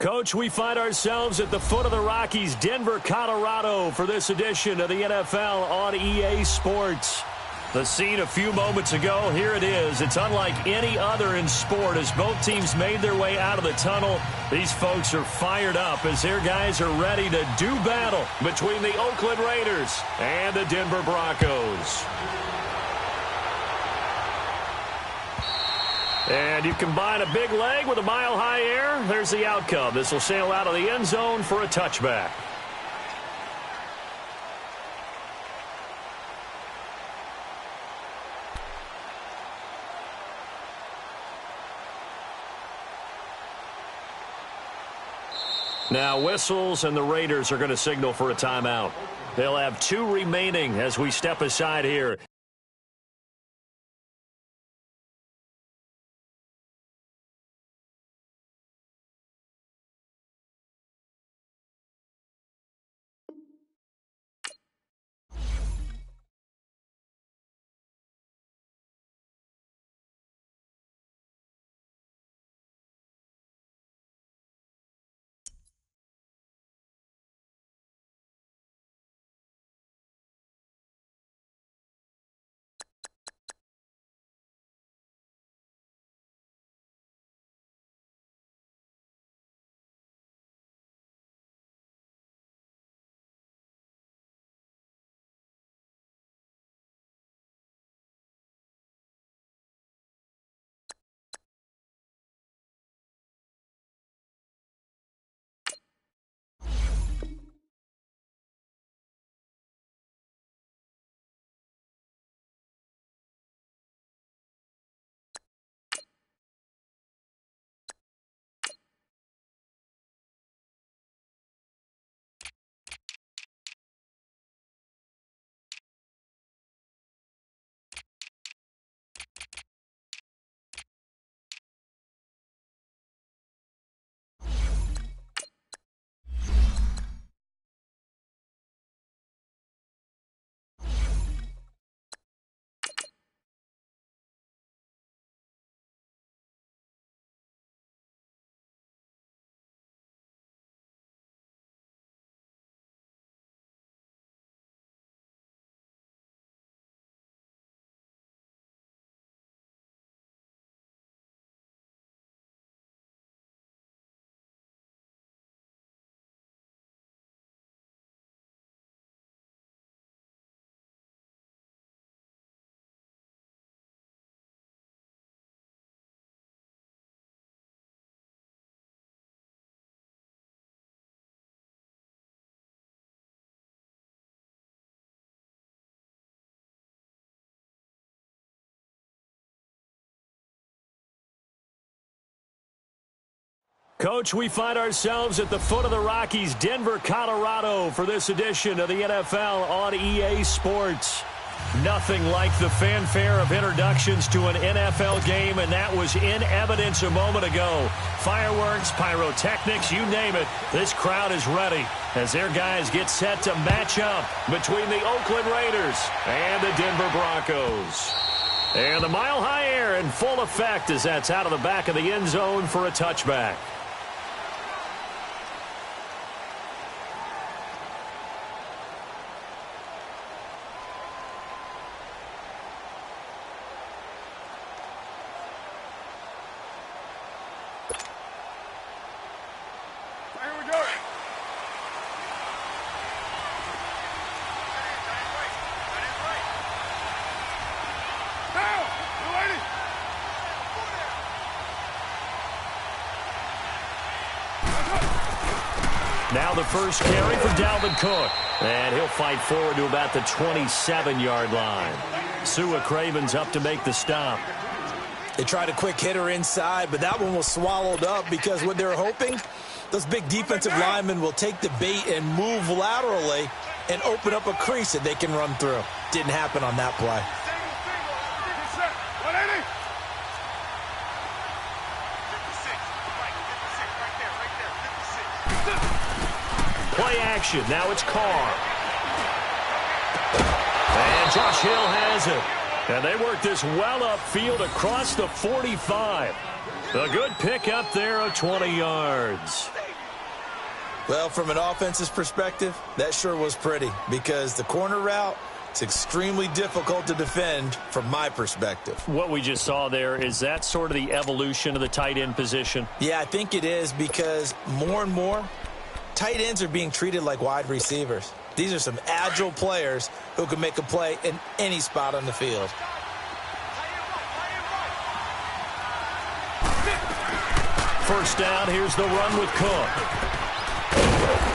Coach, we find ourselves at the foot of the Rockies, Denver, Colorado, for this edition of the NFL on EA Sports. The scene a few moments ago, here it is. It's unlike any other in sport as both teams made their way out of the tunnel. These folks are fired up as their guys are ready to do battle between the Oakland Raiders and the Denver Broncos. And you combine a big leg with a mile-high air, there's the outcome. This will sail out of the end zone for a touchback. Now whistles, and the Raiders are going to signal for a timeout. They'll have 2 remaining as we step aside here. Coach, we find ourselves at the foot of the Rockies, Denver, Colorado, for this edition of the NFL on EA Sports. Nothing like the fanfare of introductions to an NFL game, and that was in evidence a moment ago. Fireworks, pyrotechnics, you name it, this crowd is ready as their guys get set to match up between the Oakland Raiders and the Denver Broncos. And the mile-high air in full effect as that's out of the back of the end zone for a touchback. Now the first carry for Dalvin Cook. And he'll fight forward to about the 27-yard line. Sua Craven's up to make the stop. They tried a quick hitter inside, but that one was swallowed up because what they're hoping, those big defensive linemen will take the bait and move laterally and open up a crease that they can run through. Didn't happen on that play. Play action. Now it's Carr. And Josh Hill has it. And they work this well upfield across the 45. A good pick up there of 20 yards. Well, from an offense's perspective, that sure was pretty because the corner route is extremely difficult to defend from my perspective. What we just saw there, is that sort of the evolution of the tight end position? Yeah, I think it is because more and more, tight ends are being treated like wide receivers. These are some agile players who can make a play in any spot on the field. First down, here's the run with Cook.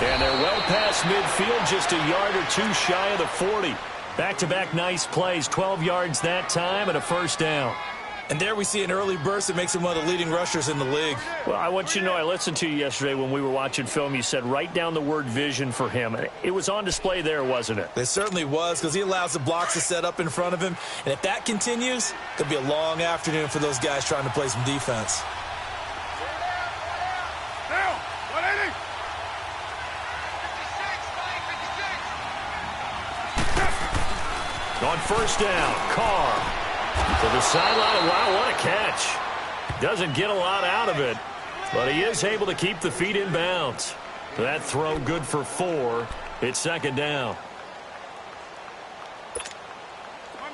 And they're well past midfield, just a yard or two shy of the 40. Back-to-back nice plays, 12 yards that time and a first down. And there we see an early burst that makes him one of the leading rushers in the league. Well, I want you to know, I listened to you yesterday when we were watching film. You said write down the word vision for him. It was on display there, wasn't it? It certainly was because he allows the blocks to set up in front of him. And if that continues, it'll be a long afternoon for those guys trying to play some defense. On first down, Carr. To the sideline. Wow, what a catch. Doesn't get a lot out of it, but he is able to keep the feet in bounds. That throw good for 4. It's second down.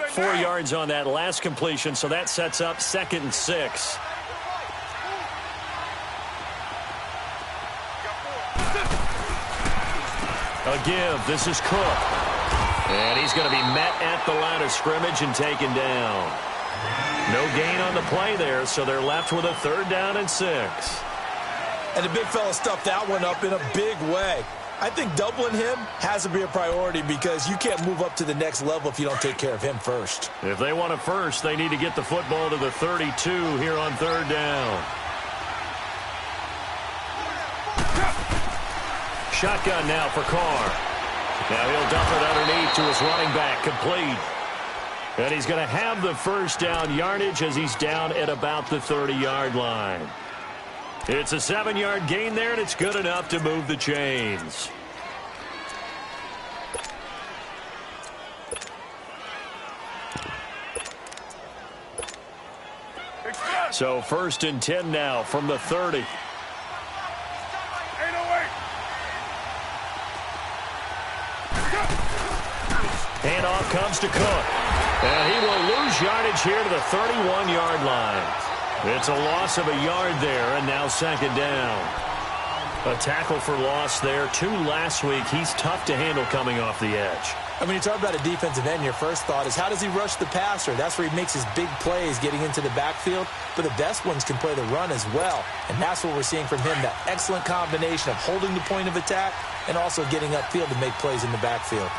4 yards on that last completion, so that sets up 2nd and 6. A give. This is Cook. And he's going to be met at the line of scrimmage and taken down. No gain on the play there, so they're left with a 3rd down and 6. And the big fella stuffed that one up in a big way. I think doubling him has to be a priority because you can't move up to the next level if you don't take care of him first. If they want it first, they need to get the football to the 32 here on 3rd down. Shotgun now for Carr. Now he'll dump it underneath to his running back, complete. And he's going to have the first down yardage as he's down at about the 30-yard line. It's a 7-yard gain there, and it's good enough to move the chains. So 1st and 10 now from the 30. Handoff comes to Cook. And he will lose yardage here to the 31-yard line. It's a loss of a yard there, and now 2nd down. A tackle for loss there. 2 last week. He's tough to handle coming off the edge. When you talk about a defensive end, your first thought is how does he rush the passer? That's where he makes his big plays getting into the backfield. But the best ones can play the run as well. And that's what we're seeing from him, that excellent combination of holding the point of attack and also getting upfield to make plays in the backfield.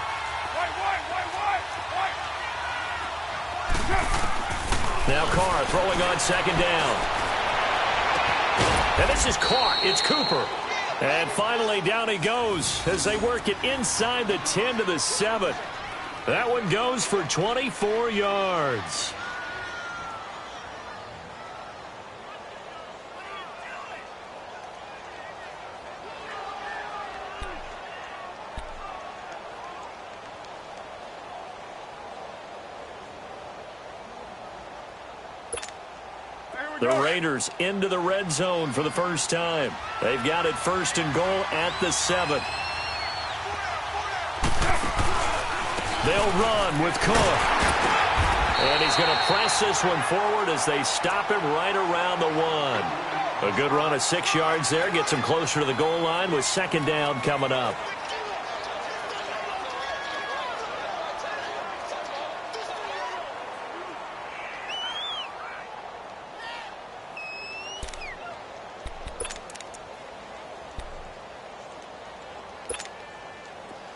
Now Carr throwing on 2nd down. And this is caught. It's Cooper. And finally, down he goes as they work it inside the 10 to the 7. That one goes for 24 yards. The Raiders into the red zone for the first time. They've got it 1st and goal at the 7. They'll run with Cook. And he's going to press this one forward as they stop him right around the 1. A good run of 6 yards there. Gets him closer to the goal line with 2nd down coming up.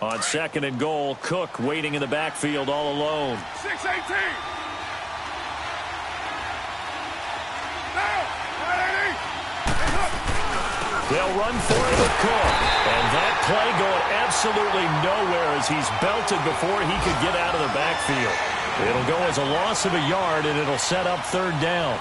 On 2nd and goal, Cook waiting in the backfield all alone. 6-18. They'll run for it with Cook. And that play going absolutely nowhere as he's belted before he could get out of the backfield. It'll go as a loss of a yard, and it'll set up 3rd down.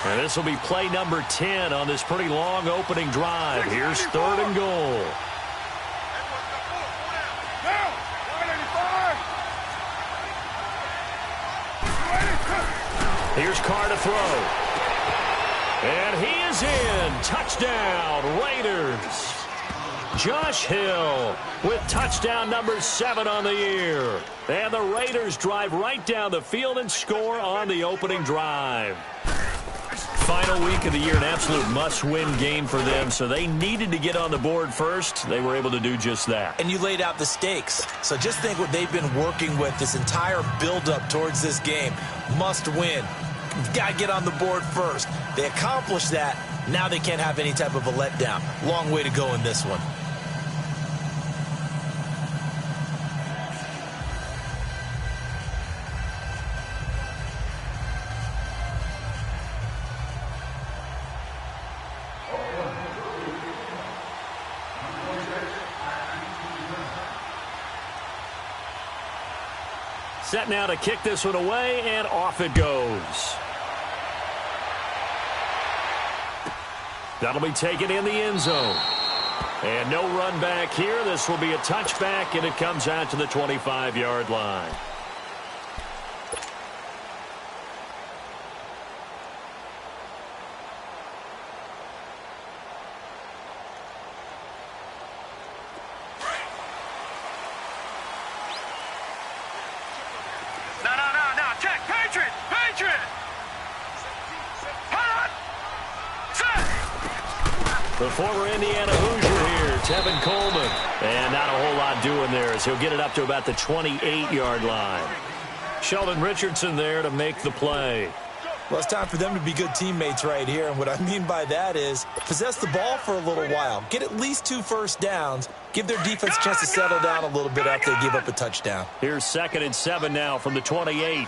And this will be play number 10 on this pretty long opening drive. Here's 3rd and goal. Here's Carr to throw. And he is in. Touchdown, Raiders. Josh Hill with touchdown number 7 on the year. And the Raiders drive right down the field and score on the opening drive. Final week of the year, an absolute must-win game for them, so they needed to get on the board first. They were able to do just that. And you laid out the stakes. So just think what they've been working with this entire build-up towards this game. Must win. You've got to get on the board first. They accomplished that. Now they can't have any type of a letdown. Long way to go in this one. Set now to kick this one away, and off it goes. That'll be taken in the end zone. And no run back here. This will be a touchback, and it comes out to the 25-yard line. The former Indiana Hoosier here, Tevin Coleman. And not a whole lot doing there as he'll get it up to about the 28-yard line. Sheldon Richardson there to make the play. Well, it's time for them to be good teammates right here. And what I mean by that is possess the ball for a little while. Get at least 2 first downs. Give their defense a chance to settle down a little bit after they give up a touchdown. Here's 2nd and 7 now from the 28.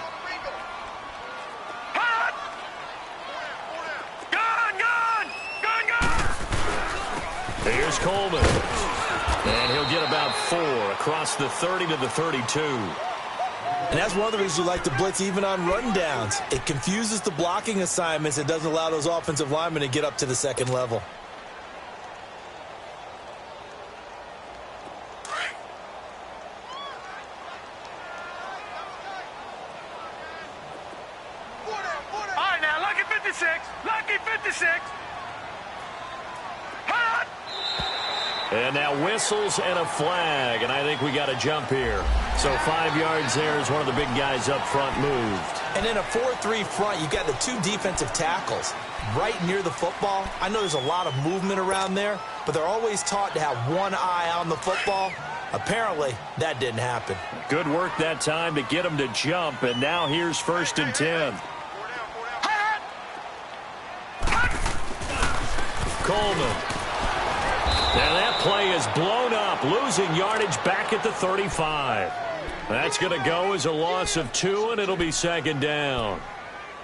Here's Coleman. And he'll get about 4 across the 30 to the 32. And that's one of the reasons you like to blitz even on rundowns. It confuses the blocking assignments. It doesn't allow those offensive linemen to get up to the 2nd level. All right, now, lucky 56. Lucky 56. And now whistles and a flag, and I think we got a jump here. So 5 yards there as one of the big guys up front moved. And in a 4-3 front, you've got the 2 defensive tackles right near the football. I know there's a lot of movement around there, but they're always taught to have one eye on the football. Apparently, that didn't happen. Good work that time to get him to jump, and now here's 1st and 10. Coleman. And play is blown up, losing yardage back at the 35. That's going to go as a loss of 2, and it'll be second down.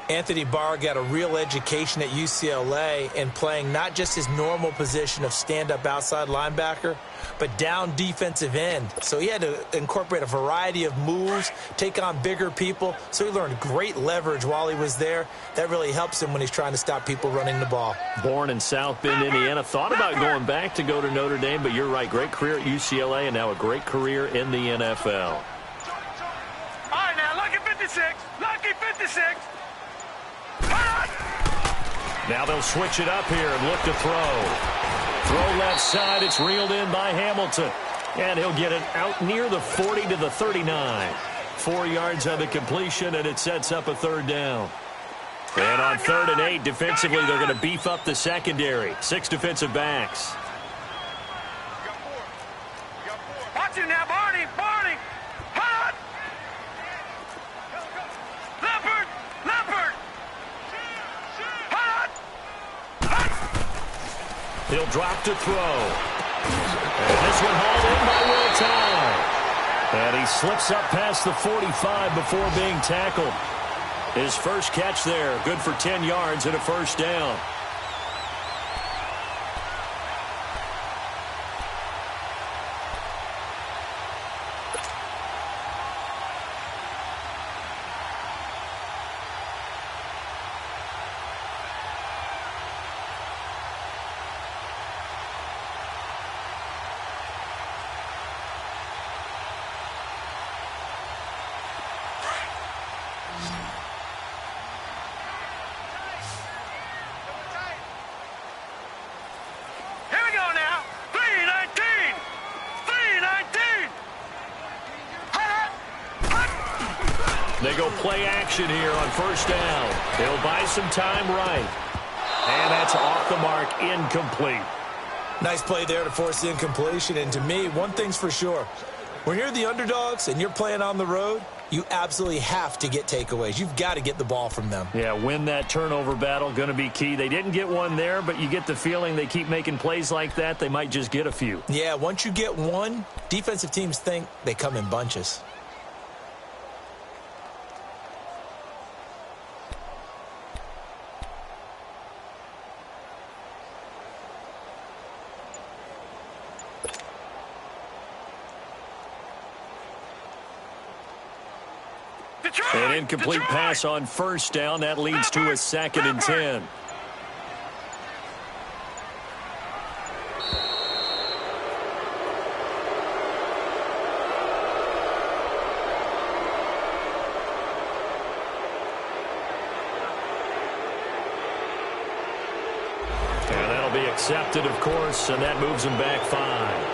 Anthony Barr got a real education at UCLA in playing not just his normal position of stand-up outside linebacker, but down defensive end. So he had to incorporate a variety of moves, take on bigger people. So he learned great leverage while he was there. That really helps him when he's trying to stop people running the ball. Born in South Bend, Indiana. Thought about going back to go to Notre Dame, but you're right. Great career at UCLA and now a great career in the NFL. All right, now, lucky 56. Lucky 56. Now they'll switch it up here and look to throw. Throw left side. It's reeled in by Hamilton. And he'll get it out near the 40 to the 39. 4 yards on the completion, and it sets up a third down. And on 3rd and 8, defensively, they're going to beef up the secondary. 6 defensive backs. Watch him now, Barney. Barney. Hot. Leopard. Leopard. Hot. He'll drop to throw. And this one hauled in by Will Tye. And he slips up past the 45 before being tackled. His first catch there, good for 10 yards and a first down. They go play action here on first down. They'll buy some time right. And that's off the mark, incomplete. Nice play there to force the incompletion. And to me, one thing's for sure. When you're the underdogs and you're playing on the road, you absolutely have to get takeaways. You've got to get the ball from them. Yeah, win that turnover battle, going to be key. They didn't get one there, but you get the feeling they keep making plays like that, they might just get a few. Yeah, once you get one, defensive teams think they come in bunches. An incomplete pass on first down. That leads to a 2nd and 10. And that'll be accepted, of course, and that moves them back 5.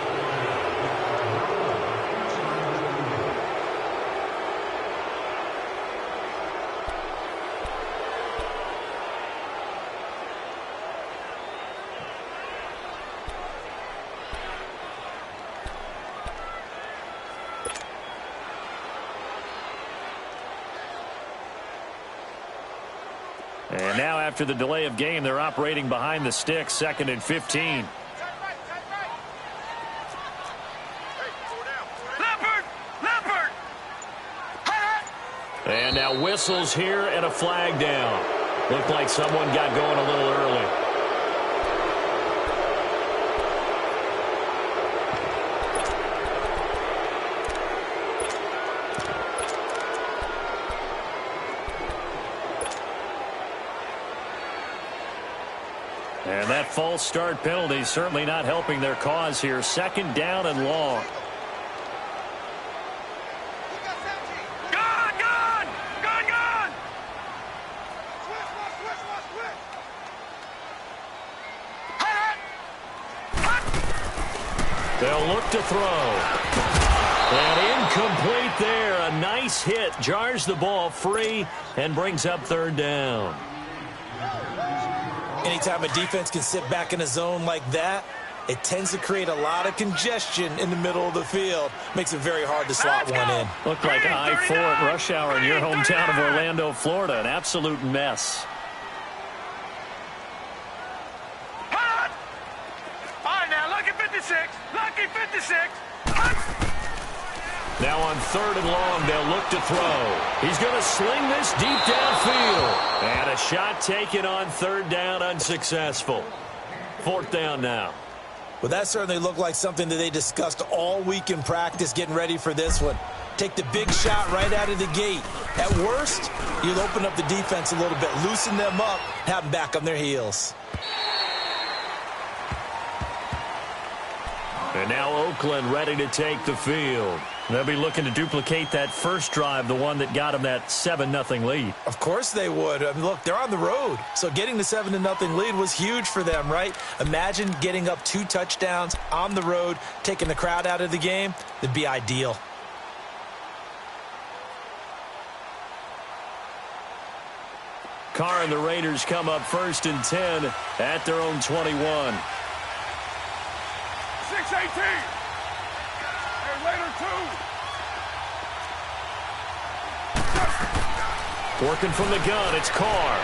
And now after the delay of game, they're operating behind the sticks, 2nd and 15. And now whistles here and a flag down. Looked like someone got going a little early. And that false start penalty certainly not helping their cause here. 2nd down and long. They'll look to throw. And incomplete there. A nice hit. Jars the ball free and brings up 3rd down. Anytime a defense can sit back in a zone like that, it tends to create a lot of congestion in the middle of the field. Makes it very hard to slot one in. Looked like I-4 at rush hour in your hometown of Orlando, Florida. An absolute mess. All right, now look at 56. Lucky 56. Now on 3rd and long, they'll look to throw. He's going to sling this deep downfield. And a shot taken on 3rd down, unsuccessful. 4th down now. Well, that certainly looked like something that they discussed all week in practice, getting ready for this one. Take the big shot right out of the gate. At worst, you'll open up the defense a little bit, loosen them up, have them back on their heels. And now Oakland ready to take the field. They'll be looking to duplicate that first drive, the one that got them that 7-0 lead. Of course they would. I mean, look, they're on the road. So getting the 7-0 lead was huge for them, right? Imagine getting up 2 touchdowns on the road, taking the crowd out of the game. That'd be ideal. Carr and the Raiders come up 1st and 10 at their own 21. 6-18. And later 2. Working from the gun, it's Carr.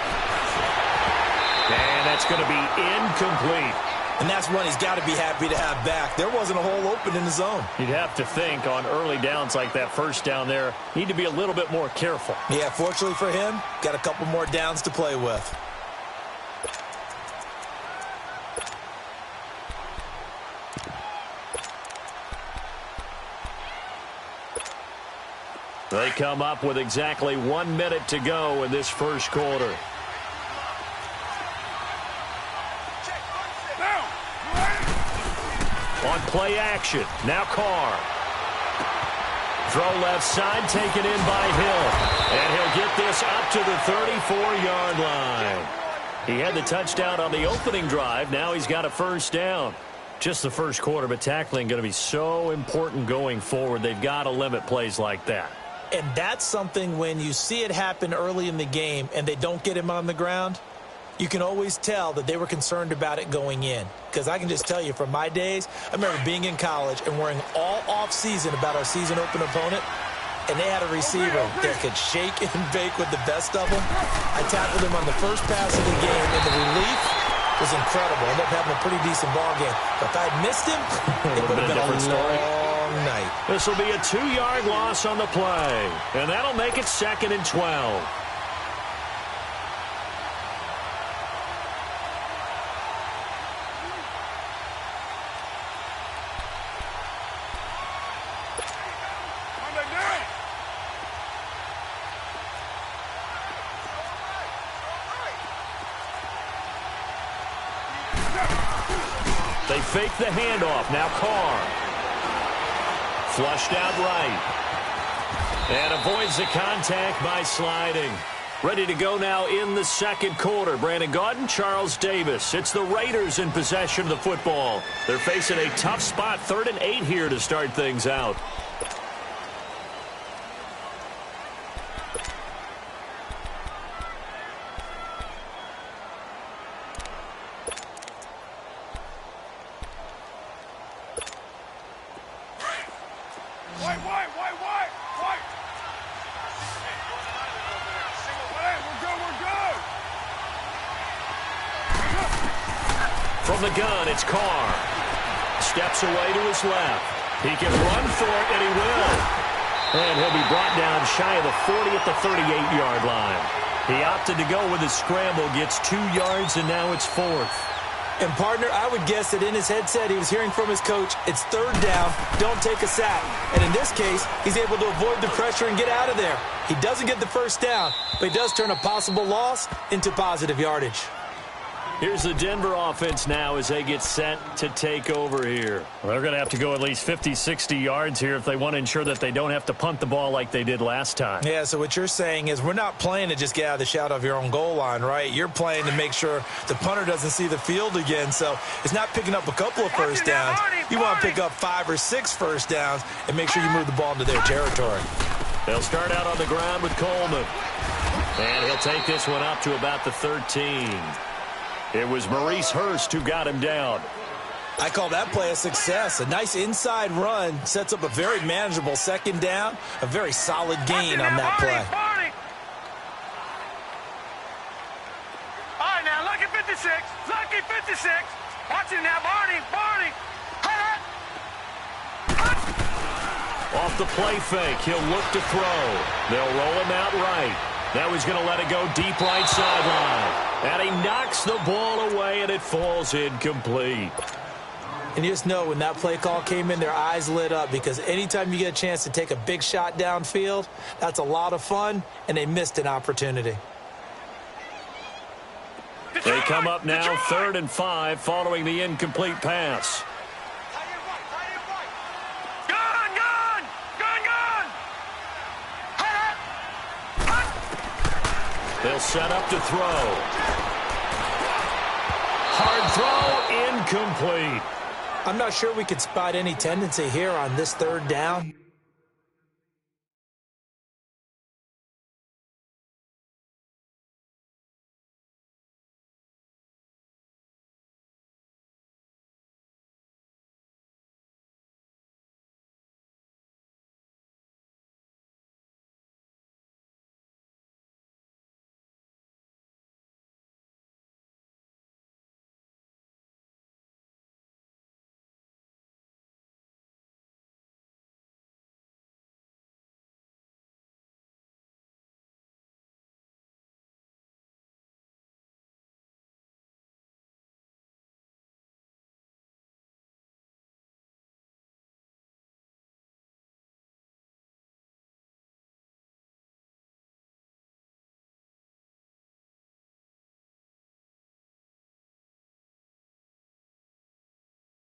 And that's going to be incomplete. And that's one he's got to be happy to have back. There wasn't a hole open in the zone. You'd have to think on early downs like that first down there, need to be a little bit more careful. Yeah, fortunately for him, got a couple more downs to play with. They come up with exactly 1 minute to go in this first quarter. On play action, now Carr. Throw left side, taken in by Hill. And he'll get this up to the 34-yard line. He had the touchdown on the opening drive. Now he's got a 1st down. Just the first quarter, but tackling going to be so important going forward. They've got to limit plays like that. And that's something when you see it happen early in the game and they don't get him on the ground, you can always tell that they were concerned about it going in. Because I can just tell you from my days, I remember being in college and worrying all off-season about our season open opponent, and they had a receiver that could shake and bake with the best of them. I tackled him on the first pass of the game, and the relief was incredible. I ended up having a pretty decent ball game. But if I had missed him, it would have been a long night. This will be a 2-yard loss on the play, and that'll make it 2nd and 12. They fake the handoff. Now Carr. Flushed out right. And avoids the contact by sliding. Ready to go now in the second quarter. Brandon Gaudin, Charles Davis. It's the Raiders in possession of the football. They're facing a tough spot. 3rd and 8 here to start things out. From the gun, it's Carr. Steps away to his left. He can run for it, and he will. And he'll be brought down shy of the 40 at the 38-yard line. He opted to go with his scramble, gets 2 yards, and now it's 4th. And, partner, I would guess that in his headset he was hearing from his coach, it's 3rd down, don't take a sack. And in this case, he's able to avoid the pressure and get out of there. He doesn't get the 1st down, but he does turn a possible loss into positive yardage. Here's the Denver offense now as they get set to take over here. Well, they're going to have to go at least 50, 60 yards here if they want to ensure that they don't have to punt the ball like they did last time. Yeah, so what you're saying is we're not playing to just get out of the shadow of your own goal line, right? You're playing to make sure the punter doesn't see the field again. So it's not picking up a couple of 1st downs. You want to pick up 5 or 6 1st downs and make sure you move the ball into their territory. They'll start out on the ground with Coleman. And he'll take this one up to about the 13. It was Maurice Hurst who got him down. I call that play a success. A nice inside run sets up a very manageable 2nd down. A very solid gain on that play. All right, now, lucky 56. Lucky 56. Watch it now, Barney. Barney. Hold off the play fake. He'll look to throw. They'll roll him out right. Now he's going to let it go deep right sideline. And he knocks the ball away, and it falls incomplete. And you just know when that play call came in, their eyes lit up, because anytime you get a chance to take a big shot downfield, that's a lot of fun, and they missed an opportunity. They come up now 3rd and 5 following the incomplete pass. They'll set up to throw. Hard throw, incomplete. I'm not sure we could spot any tendency here on this 3rd down.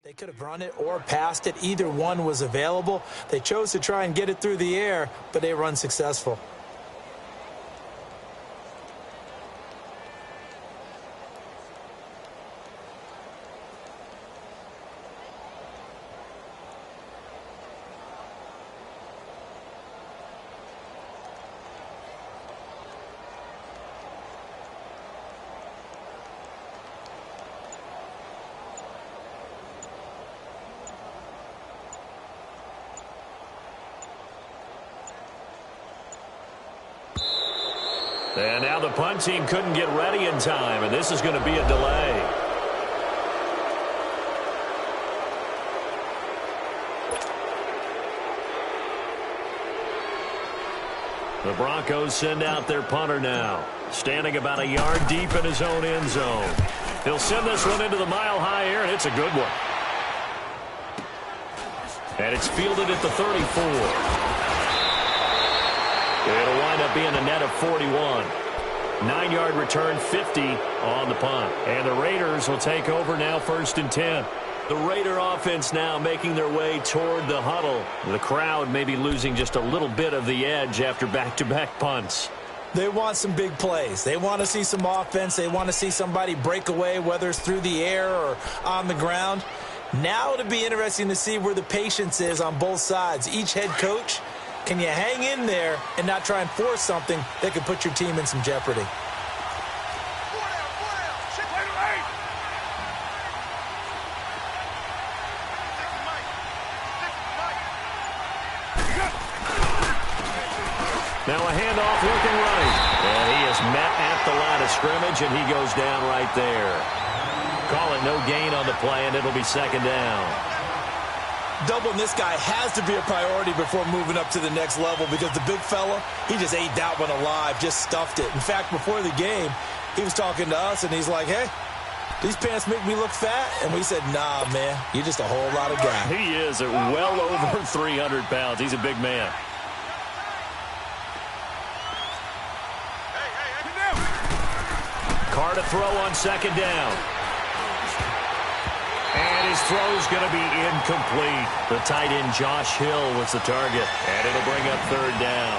They could have run it or passed it. Either one was available. They chose to try and get it through the air, but they were unsuccessful. And now the punt team couldn't get ready in time, and this is going to be a delay. The Broncos send out their punter now, standing about a yard deep in his own end zone. He'll send this one into the mile-high air, and it's a good one. And it's fielded at the 34. It'll wind up being a net of 41. 9-yard return, 50 on the punt. And the Raiders will take over now 1st and 10. The Raider offense now making their way toward the huddle. The crowd may be losing just a little bit of the edge after back-to-back punts. They want some big plays. They want to see some offense. They want to see somebody break away, whether it's through the air or on the ground. Now it'll be interesting to see where the patience is on both sides. Each head coach, can you hang in there and not try and force something that could put your team in some jeopardy? Now a handoff looking right. And he is met at the line of scrimmage, and he goes down right there. Call it no gain on the play, and it'll be 2nd down. Doubling this guy has to be a priority before moving up to the next level, because the big fella, he just ate that one alive, just stuffed it. In fact, before the game, he was talking to us, and he's like, hey, these pants make me look fat. And we said, nah, man, you're just a whole lot of guy. He is at well over 300 pounds. He's a big man. Carr to throw on 2nd down. And his throw's going to be incomplete. The tight end, Josh Hill, was the target. And it'll bring up 3rd down.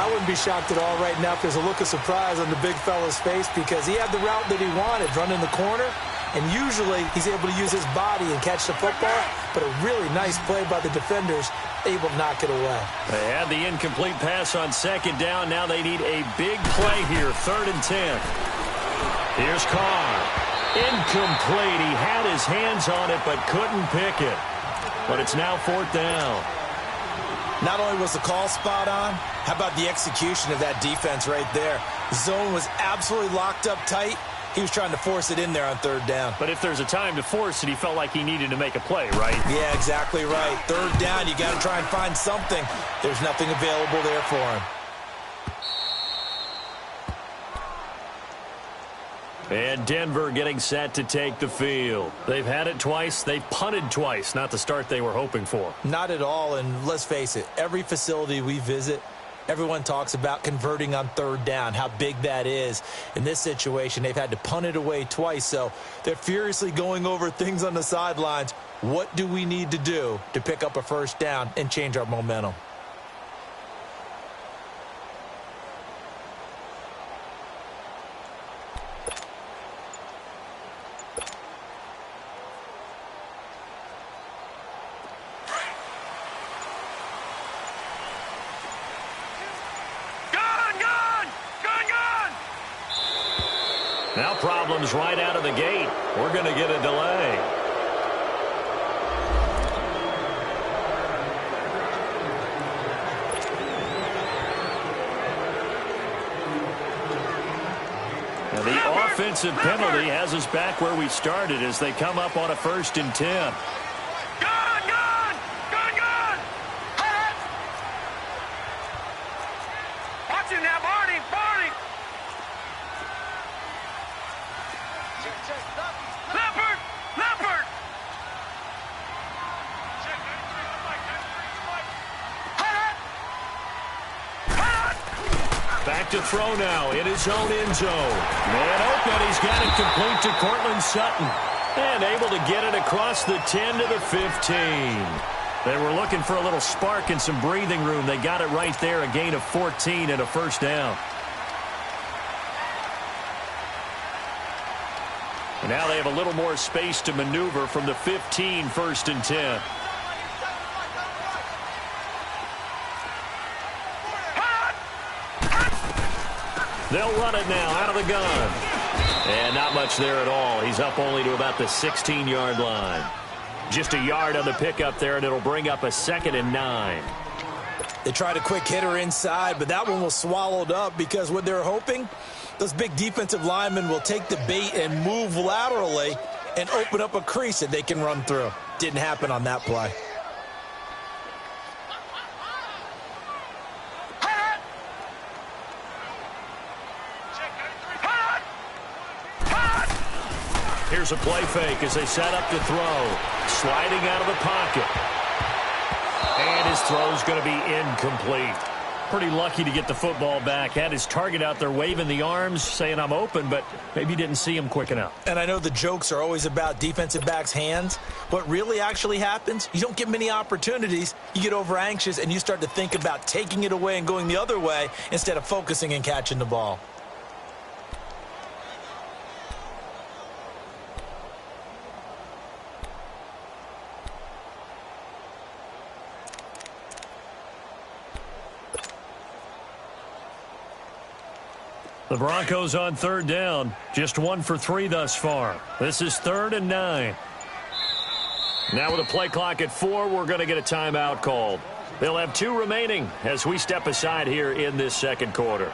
I wouldn't be shocked at all right now if there's a look of surprise on the big fella's face, because he had the route that he wanted, running the corner. And usually he's able to use his body and catch the football. But a really nice play by the defenders, able to knock it away. They had the incomplete pass on 2nd down. Now they need a big play here, 3rd and 10. Here's Carr. Incomplete. He had his hands on it but couldn't pick it. But it's now 4th down. Not only was the call spot on, how about the execution of that defense right there? Zone was absolutely locked up tight. He was trying to force it in there on third down. But if there's a time to force it, he felt like he needed to make a play, right? Yeah, exactly right. Third down, you got to try and find something. There's nothing available there for him. And Denver getting set to take the field. They've had it twice. They've punted twice. Not the start they were hoping for. Not at all, and let's face it, every facility we visit, everyone talks about converting on third down, how big that is. In this situation, they've had to punt it away twice, so they're furiously going over things on the sidelines. What do we need to do to pick up a first down and change our momentum? Now problems right out of the gate. We're going to get a delay. Now the offensive penalty has us back where we started as they come up on a 1st and 10. Watch him now, Barney. Leopard! Back to throw now in his own end zone. Man open, he's got it complete to Cortland Sutton. And able to get it across the 10 to the 15. They were looking for a little spark and some breathing room. They got it right there, a gain of 14 and a first down. And now they have a little more space to maneuver from the 15, 1st and 10. They'll run it now out of the gun. And not much there at all. He's up only to about the 16-yard line. Just a yard on the pickup there, and it'll bring up a 2nd and 9. They tried a quick hitter inside, but that one was swallowed up because what they're hoping, those big defensive linemen will take the bait and move laterally and open up a crease that they can run through. Didn't happen on that play. Here's a play fake as they set up to throw. Sliding out of the pocket. And his throw's going to be incomplete. Pretty lucky to get the football back. Had his target out there waving the arms, saying I'm open, but maybe didn't see him quick enough. And I know the jokes are always about defensive backs' hands. What really actually happens, you don't get many opportunities. You get over anxious and you start to think about taking it away and going the other way instead of focusing and catching the ball. The Broncos on 3rd down. Just 1 for 3 thus far. This is 3rd and 9. Now with a play clock at 4, we're going to get a timeout called. They'll have 2 remaining as we step aside here in this 2nd quarter.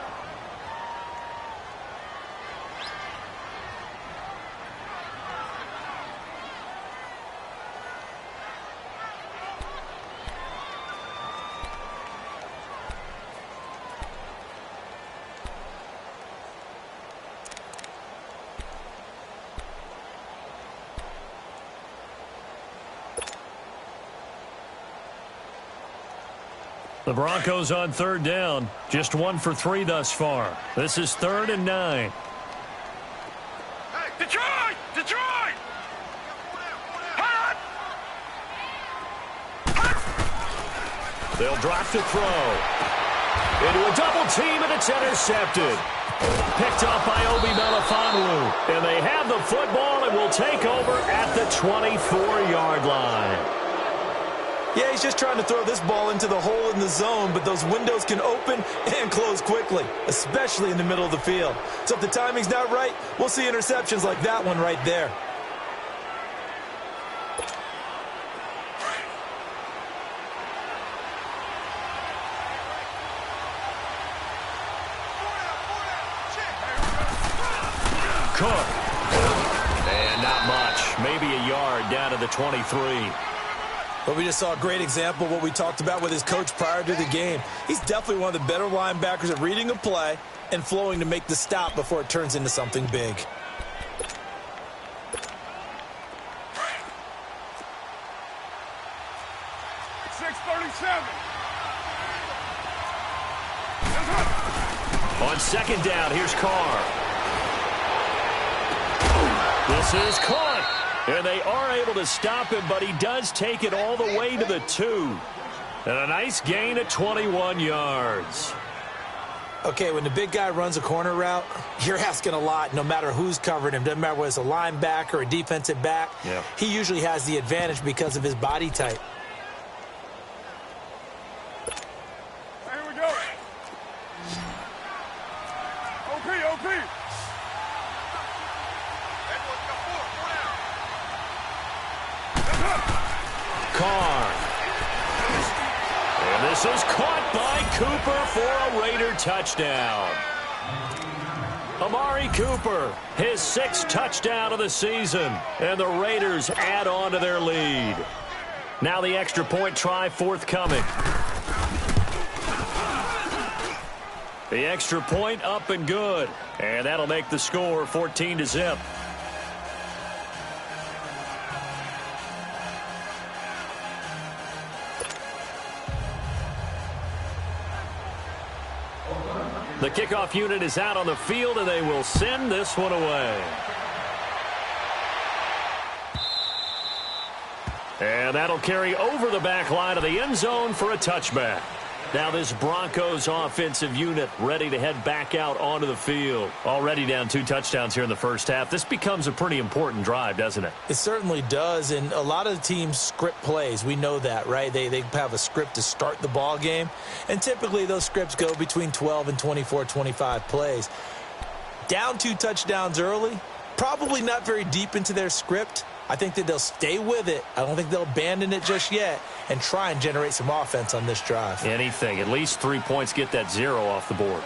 The Broncos on 3rd down. Just 1 for 3 thus far. This is 3rd and 9. Hey, Detroit! They'll drop to throw. Into a double team, and it's intercepted. Picked up by Obi Melifonwu. And they have the football and will take over at the 24-yard line. Yeah, he's just trying to throw this ball into the hole in the zone, but those windows can open and close quickly, especially in the middle of the field. So if the timing's not right, we'll see interceptions like that one right there. Cook. And not much. Maybe a yard down to the 23. But we just saw a great example of what we talked about with his coach prior to the game. He's definitely one of the better linebackers at reading a play and flowing to make the stop before it turns into something big. On second down, here's Carr. This is caught. And they are able to stop him, but he does take it all the way to the 2. And a nice gain of 21 yards. Okay, when the big guy runs a corner route, you're asking a lot no matter who's covering him. Doesn't matter whether it's a linebacker or a defensive back. Yeah. He usually has the advantage because of his body type. Here we go. OP. Carr. And this is caught by Cooper for a Raider touchdown. Amari Cooper, his 6th touchdown of the season, and the Raiders add on to their lead. Now the extra point try forthcoming. The extra point up and good, and that'll make the score 14-0. The kickoff unit is out on the field, and they will send this one away. And that'll carry over the back line of the end zone for a touchback. Now this Broncos offensive unit ready to head back out onto the field. Already down 2 touchdowns here in the first half. This becomes a pretty important drive, doesn't it? It certainly does, and a lot of the teams script plays. We know that, right? They have a script to start the ball game, and typically those scripts go between 12 and 24, 25 plays. Down 2 touchdowns early, probably not very deep into their script. I think that they'll stay with it. I don't think they'll abandon it just yet and try and generate some offense on this drive. Anything. At least 3 points, get that 0 off the board.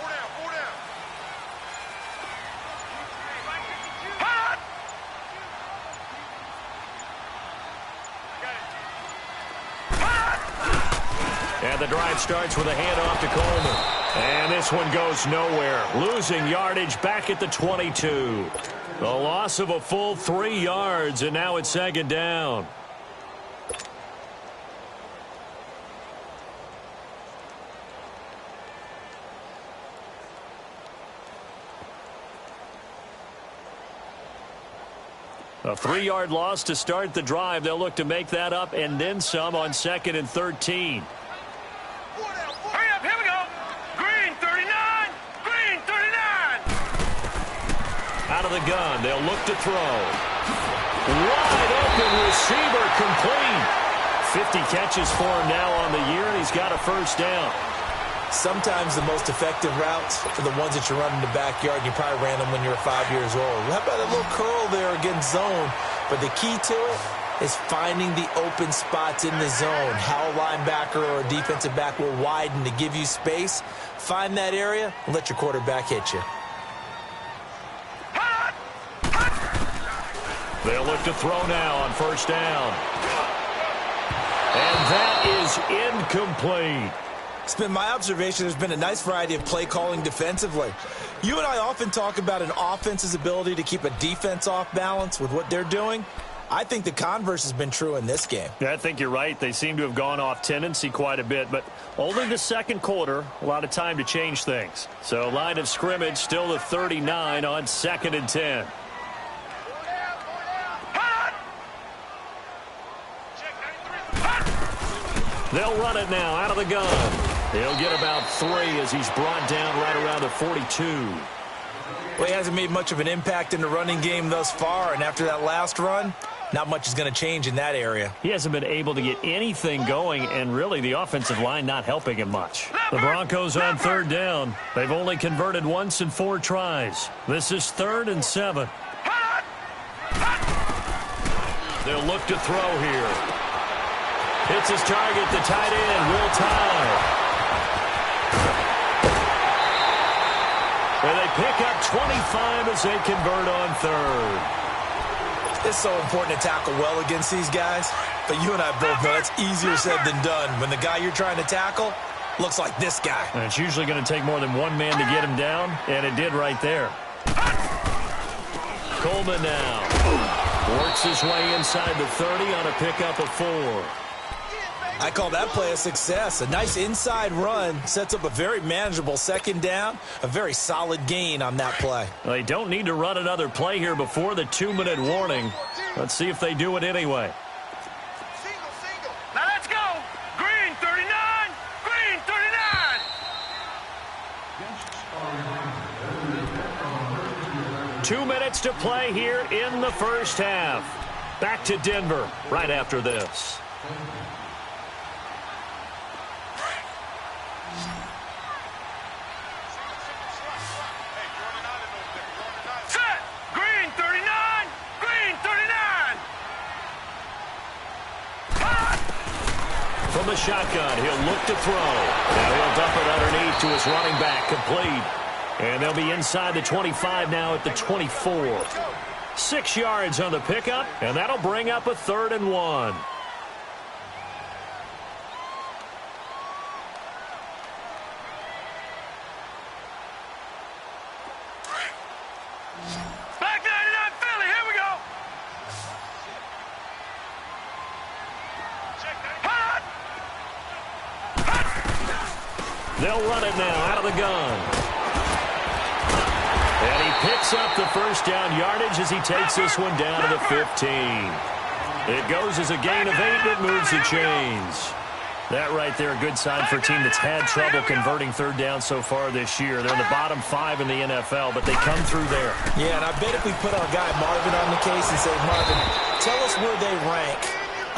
And the drive starts with a handoff to Coleman. And this one goes nowhere. Losing yardage back at the 22. The loss of a full 3 yards, and now it's second down. A 3-yard loss to start the drive. They'll look to make that up and then some on 2nd and 13. Hurry up, here we go. Green 39. Green 39. Out of the gun, they'll look to throw. Wide open receiver complete. 50 catches for him now on the year, and he's got a first down. Sometimes the most effective routes are the ones that you run in the backyard. You probably ran them when you were 5 years old. How about a little curl there against zone? But the key to it is finding the open spots in the zone. How a linebacker or a defensive back will widen to give you space. Find that area and let your quarterback hit you. They'll look to throw now on first down. And that is incomplete. It's been my observation there's been a nice variety of play calling defensively. You and I often talk about an offense's ability to keep a defense off balance with what they're doing. I think the converse has been true in this game. Yeah, I think you're right. They seem to have gone off tendency quite a bit, but only the second quarter, a lot of time to change things. So line of scrimmage still the 39 on 2nd and 10. They'll run it now out of the gun. He'll get about 3 as he's brought down right around the 42. Well, he hasn't made much of an impact in the running game thus far, and after that last run, not much is going to change in that area. He hasn't been able to get anything going, and really the offensive line not helping him much. The Broncos on 3rd down. They've only converted once in 4 tries. This is 3rd and 7. They'll look to throw here. Hits his target, the tight end, Will Tye. And they pick up 25 as they convert on third. It's so important to tackle well against these guys, but you and I both know it's easier said than done when the guy you're trying to tackle looks like this guy. And it's usually going to take more than one man to get him down, and it did right there. Coleman now works his way inside the 30 on a pickup of 4. I call that play a success. A nice inside run sets up a very manageable second down, a very solid gain on that play. They don't need to run another play here before the 2-minute warning. Let's see if they do it anyway. Now let's go. Green 39. Green 39. 2 minutes to play here in the first half. Back to Denver right after this. Set. Green 39. Green 39. From the shotgun, he'll look to throw. Now he'll dump it underneath to his running back, complete. And they'll be inside the 25 now at the 24. 6 yards on the pickup, and that'll bring up a 3rd and 1. Back 99 Philly. Here we go. Hot. They'll run it now out of the gun. And he picks up the first down yardage as he takes this one down to the 15. It goes as a gain of 8, and it moves the chains. That right there, a good sign for a team that's had trouble converting third down so far this year. They're in the bottom 5 in the NFL, but they come through there. Yeah, and I bet if we put our guy Marvin on the case and say, Marvin, tell us where they rank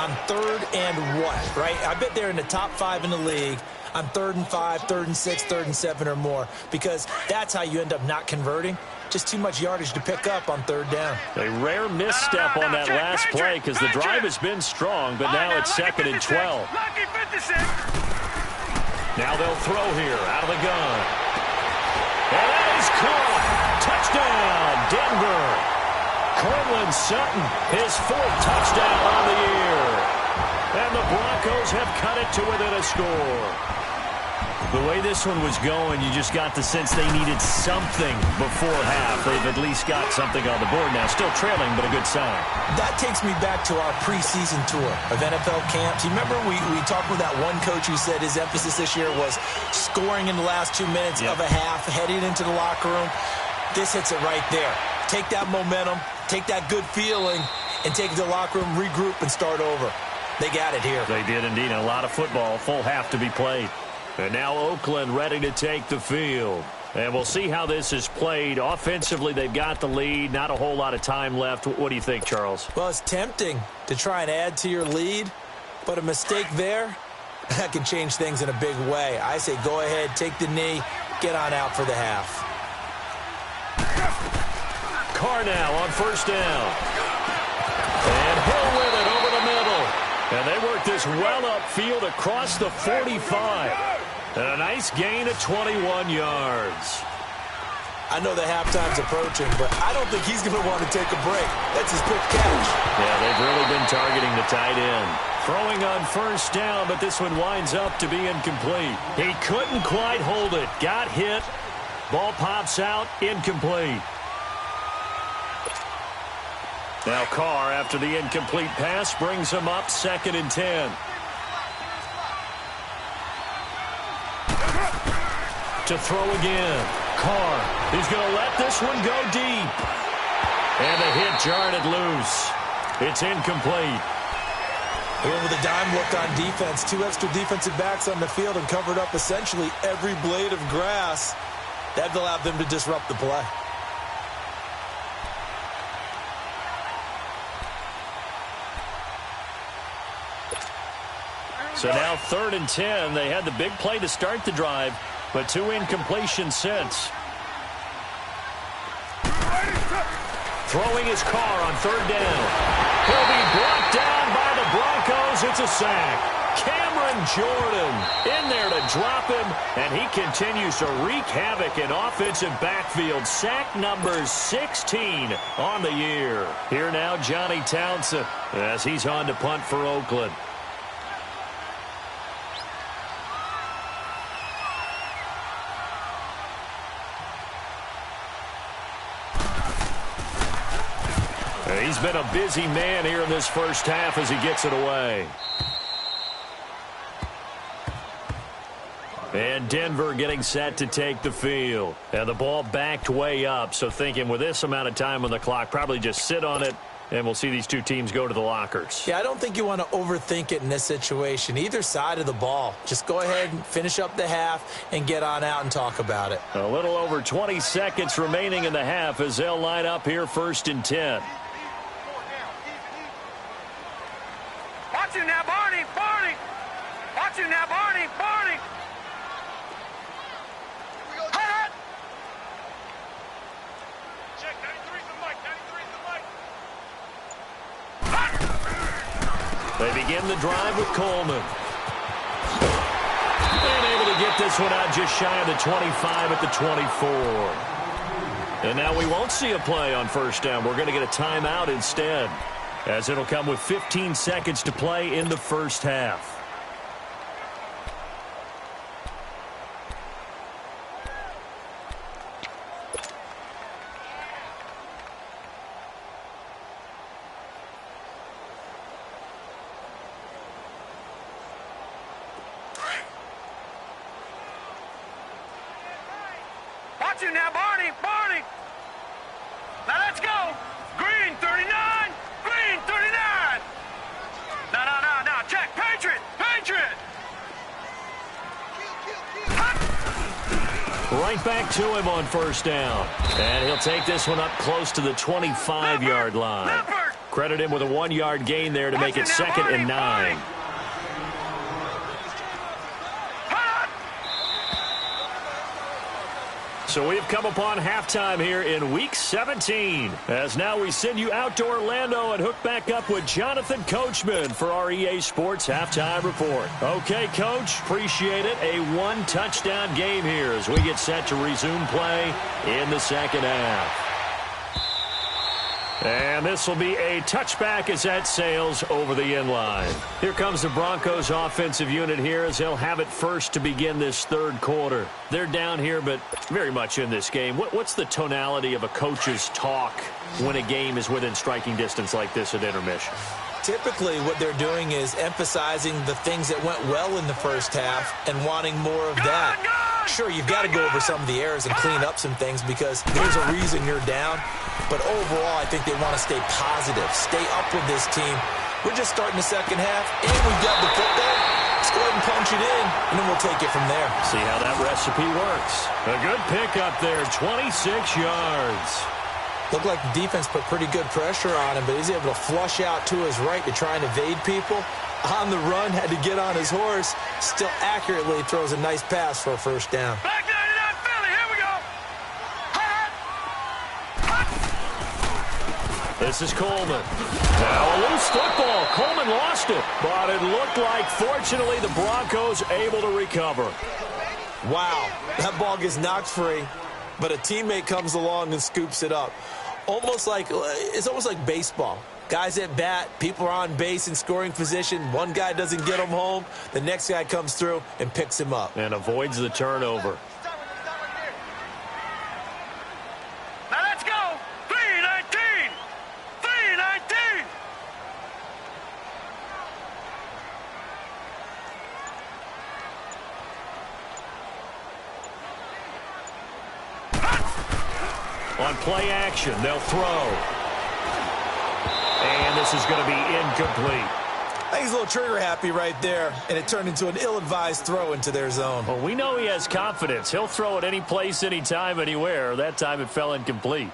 on 3rd and what, right? I bet they're in the top 5 in the league on 3rd and 5, 3rd and 6, 3rd and 7 or more, because that's how you end up not converting. Just too much yardage to pick up on 3rd down. A rare misstep on that last play because the drive has been strong, but now it's 2nd and 12. Lucky 56. Now they'll throw here out of the gun. And that is caught. Touchdown, Denver. Cortland Sutton, his 4th touchdown on the year. And the Broncos have cut it to within a score. The way this one was going, you just got the sense they needed something before half. They've at least got something on the board now. Still trailing, but a good sign. That takes me back to our preseason tour of NFL camps. You remember we talked with that one coach who said his emphasis this year was scoring in the last 2 minutes of a half, heading into the locker room. This hits it right there. Take that momentum, take that good feeling, and take it to the locker room, regroup, and start over. They got it here. They did indeed. A lot of football, full half to be played. And now Oakland ready to take the field. And we'll see how this is played. Offensively, they've got the lead. Not a whole lot of time left. What do you think, Charles? Well, it's tempting to try and add to your lead, but a mistake there, that can change things in a big way. I say go ahead, take the knee, get on out for the half. Carr now on 1st down. And Hill with it over the middle. And they work this well upfield across the 45. And a nice gain of 21 yards. I know the halftime's approaching, but I don't think he's going to want to take a break. That's his quick catch. Yeah, they've really been targeting the tight end. Throwing on 1st down, but this one winds up to be incomplete. He couldn't quite hold it. Got hit. Ball pops out. Incomplete. Now Carr, after the incomplete pass, brings him up 2nd and 10. To throw again. Carr, he's going to let this one go deep. And the hit jarred it loose. It's incomplete. He went with a dime look on defense. 2 extra defensive backs on the field and covered up essentially every blade of grass. That allowed them to disrupt the play. So now 3rd and 10. They had the big play to start the drive, but 2 incompletions since. Throwing his Carr on 3rd down. He'll be brought down by the Broncos. It's a sack. Cameron Jordan in there to drop him, and he continues to wreak havoc in offensive backfield. Sack number 16 on the year. Here now, Johnny Townsend, as he's on to punt for Oakland. He's been a busy man here in this first half as he gets it away. And Denver getting set to take the field. And the ball backed way up, so thinking with this amount of time on the clock, probably just sit on it, and we'll see these two teams go to the lockers. Yeah, I don't think you want to overthink it in this situation. Either side of the ball. Just go ahead and finish up the half and get on out and talk about it. A little over 20 seconds remaining in the half as they'll line up here 1st and 10. Watch him now, Barney, Barney. Watch him now, Barney, Barney. Hot. Check, 93's the mic, 93's the mic. They begin the drive with Coleman. And able to get this one out just shy of the 25 at the 24. And now we won't see a play on 1st down. We're going to get a timeout instead, as it'll come with 15 seconds to play in the first half. Watch him now, Barney, Barney. Now let's go. Green, 39. Green, 39. No. Check. Patriot. Patriot. Right back to him on 1st down. And he'll take this one up close to the 25-yard line. Credit him with a 1-yard gain there to make it 2nd and 9. So we've come upon halftime here in Week 17. As now we send you out to Orlando and hook back up with Jonathan Coachman for our EA Sports Halftime Report. Okay, Coach, appreciate it. A 1-touchdown game here as we get set to resume play in the second half. And this will be a touchback as that sails over the end line. Here comes the Broncos offensive unit here as they'll have it first to begin this 3rd quarter. They're down here, but very much in this game. What's the tonality of a coach's talk when a game is within striking distance like this at intermission? Typically, what they're doing is emphasizing the things that went well in the first half and wanting more of that. Sure, you've got to go over some of the errors and clean up some things because there's a reason you're down. But overall, I think they want to stay positive, stay up with this team. We're just starting the second half, and we've got the football. Let's go ahead and punch it in, and then we'll take it from there. See how that recipe works. A good pickup there, 26 yards. Looked like the defense put pretty good pressure on him, but he's able to flush out to his right to try and evade people. On the run, had to get on his horse. Still accurately throws a nice pass for a 1st down. Back 99 Philly, here we go. This is Coleman. Now a loose football. Coleman lost it, but it looked like, fortunately, the Broncos able to recover. Wow, that ball gets knocked free, but a teammate comes along and scoops it up. It's almost like baseball. Guys at bat, people are on base in scoring position. One guy doesn't get him home. The next guy comes through and picks him up. And avoids the turnover. Now let's go. 319. 319. On play action, they'll throw. And this is going to be incomplete. I think he's a little trigger happy right there, and it turned into an ill-advised throw into their zone. Well, we know he has confidence. He'll throw it any place, anytime, anywhere. That time it fell incomplete.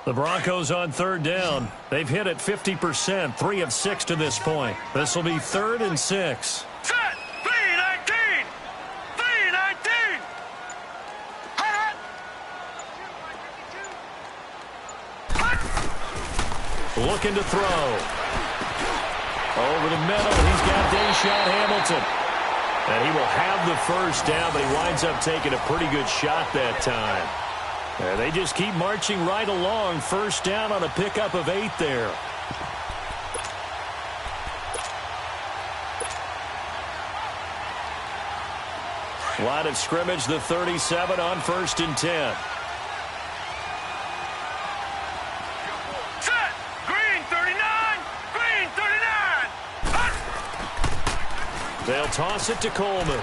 The Broncos on 3rd down. They've hit it 50%, 3 of 6 to this point. This will be 3rd and 6. Set. 319. looking to throw. Over the middle, he's got Deshaun Hamilton. And he will have the first down, but he winds up taking a pretty good shot that time. And they just keep marching right along. First down on a pickup of 8 there. Line of scrimmage, the 37 on 1st and 10. Set. Green 39. Green 39. Hut. They'll toss it to Coleman.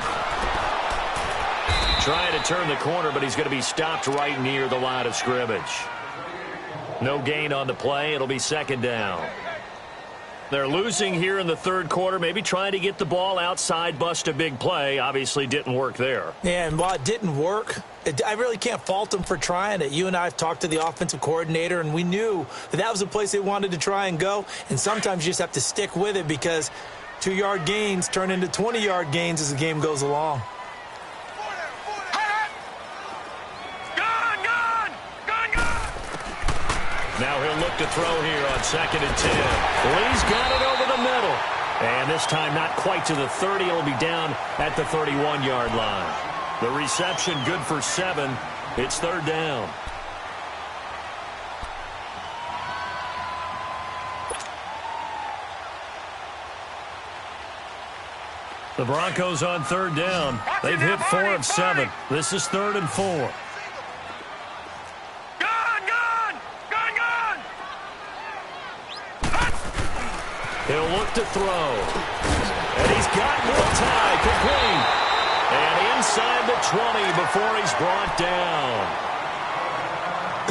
Trying to turn the corner, but he's going to be stopped right near the line of scrimmage. No gain on the play. It'll be 2nd down. They're losing here in the 3rd quarter, maybe trying to get the ball outside, bust a big play. Obviously didn't work there. Yeah, and while it didn't work, I really can't fault them for trying it. You and I have talked to the offensive coordinator, and we knew that was the place they wanted to try and go. And sometimes you just have to stick with it because 2-yard gains turn into 20-yard gains as the game goes along. Now he'll look to throw here on 2nd and 10. Lee's got it over the middle. And this time not quite to the 30. It'll be down at the 31-yard line. The reception good for 7. It's 3rd down. The Broncos on 3rd down. They've hit 4 of 7. This is 3rd and 4. He'll look to throw. And he's got more time. Complete. And inside the 20 before he's brought down.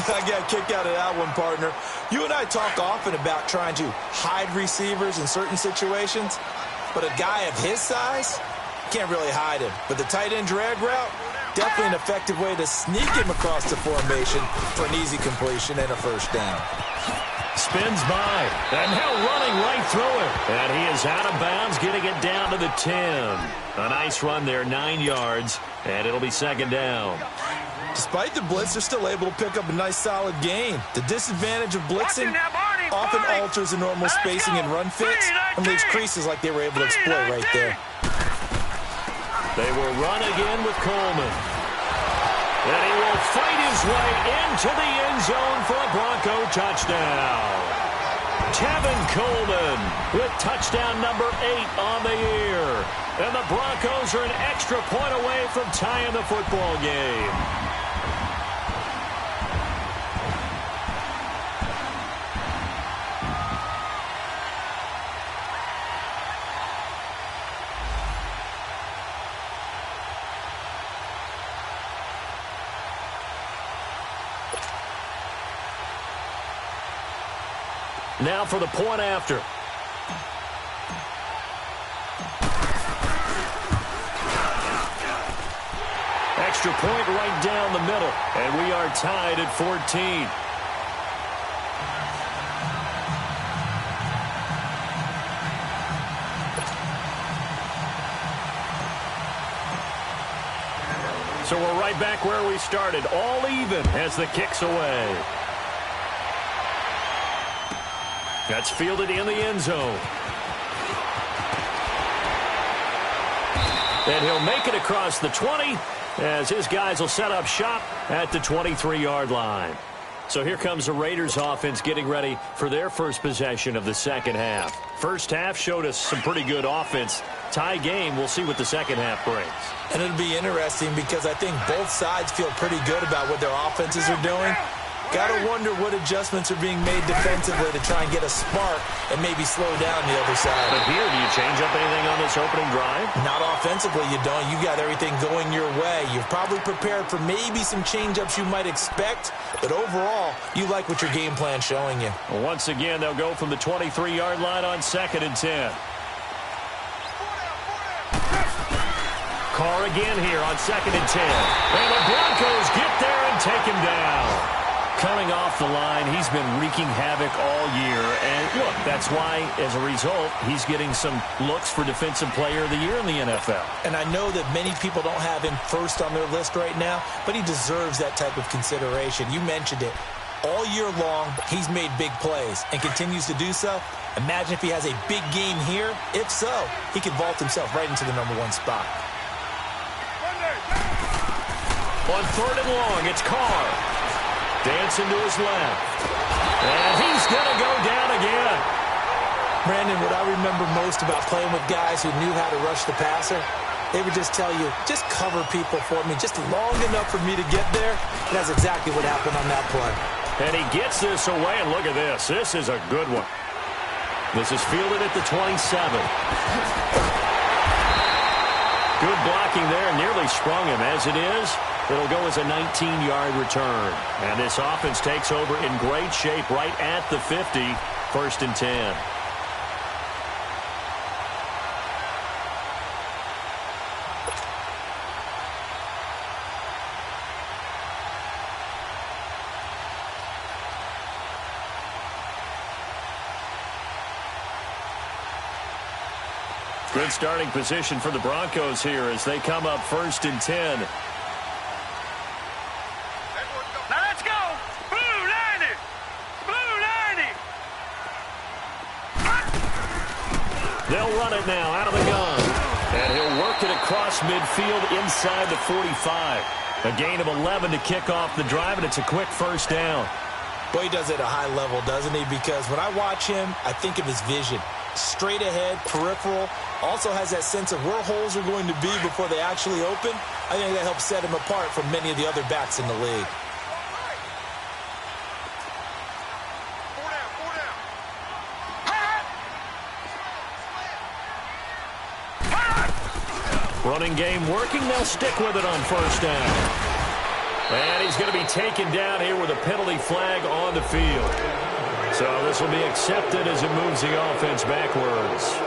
I got kicked out of that one, partner. You and I talk often about trying to hide receivers in certain situations. But a guy of his size, can't really hide him. But the tight end drag route, definitely an effective way to sneak him across the formation for an easy completion and a first down. Spins by, and now running right through it. And he is out of bounds, getting it down to the 10. A nice run there, 9 yards, and it'll be 2nd down. Despite the blitz, they're still able to pick up a nice, solid gain. The disadvantage of blitzing often alters the normal spacing and run fits and leaves creases like they were able to exploit right there. They will run again with Coleman. And he will fight his way into the end zone for a Bronco touchdown. Tevin Coleman with touchdown number 8 on the year. And the Broncos are an extra point away from tying the football game. Now for the point after. Extra point right down the middle. And we are tied at 14. So we're right back where we started. All even as the kick's away. That's fielded in the end zone. And he'll make it across the 20 as his guys will set up shop at the 23-yard line. So here comes the Raiders offense getting ready for their first possession of the second half. First half showed us some pretty good offense. Tie game, we'll see what the second half brings. And it'll be interesting because I think both sides feel pretty good about what their offenses are doing. Got to wonder what adjustments are being made defensively to try and get a spark and maybe slow down the other side. But here, do you change up anything on this opening drive? Not offensively, you don't. You got everything going your way. You've probably prepared for maybe some change-ups you might expect, but overall, you like what your game plan's showing you. Well, once again, they'll go from the 23-yard line on 2nd and 10. Carr again here on 2nd and 10. And the Broncos get there and take him down. Coming off the line, he's been wreaking havoc all year. And look, that's why, as a result, he's getting some looks for Defensive Player of the Year in the NFL. And I know that many people don't have him first on their list right now, but he deserves that type of consideration. You mentioned it. All year long, he's made big plays and continues to do so. Imagine if he has a big game here. If so, he could vault himself right into the #1 spot. On 3rd and long, it's Carr. Dancing to his left. And he's going to go down again. Brandon, what I remember most about playing with guys who knew how to rush the passer, they would just tell you, just cover people for me, just long enough for me to get there. And that's exactly what happened on that play. And he gets this away, and look at this. This is a good one. This is fielded at the 27. Good blocking there, nearly sprung him. As it is, it'll go as a 19-yard return. And this offense takes over in great shape right at the 50, 1st and 10. Good starting position for the Broncos here as they come up 1st and 10. Now let's go. Blue 90. Blue 90. They'll run it now out of the gun. And he'll work it across midfield inside the 45. A gain of 11 to kick off the drive, and it's a quick 1st down. Boy, he does it at a high level, doesn't he? Because when I watch him, I think of his vision. Straight ahead, peripheral, also has that sense of where holes are going to be before they actually open. I think that helps set him apart from many of the other backs in the league. Running game working. They'll stick with it on 1st down. And he's going to be taken down here with a penalty flag on the field. So this will be accepted as it moves the offense backwards.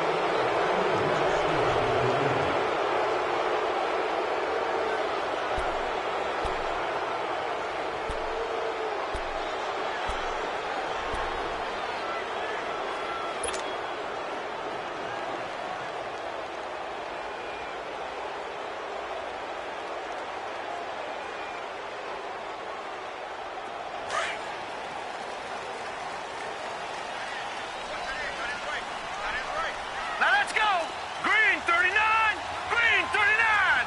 Now let's go. Green 39. Green 39.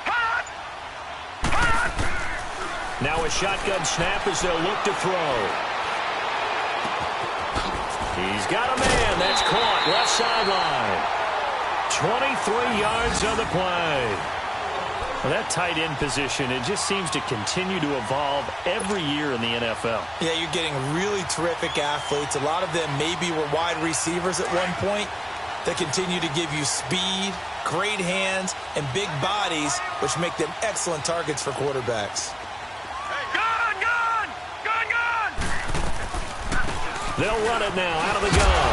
Hot. Hot. Now a shotgun snap as they'll look to throw. He's got a man. That's caught. Left sideline. 23 yards on the play. Well, that tight end position, it just seems to continue to evolve every year in the NFL. Yeah, you're getting really terrific athletes. A lot of them maybe were wide receivers at one point that continue to give you speed, great hands, and big bodies, which make them excellent targets for quarterbacks. Gun, gun. Gun, gun. They'll run it now out of the gun.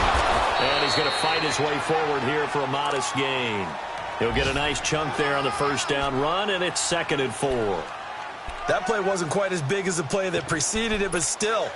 And he's going to fight his way forward here for a modest gain. He'll get a nice chunk there on the 1st down run, and it's 2nd and 4. That play wasn't quite as big as the play that preceded it, but still,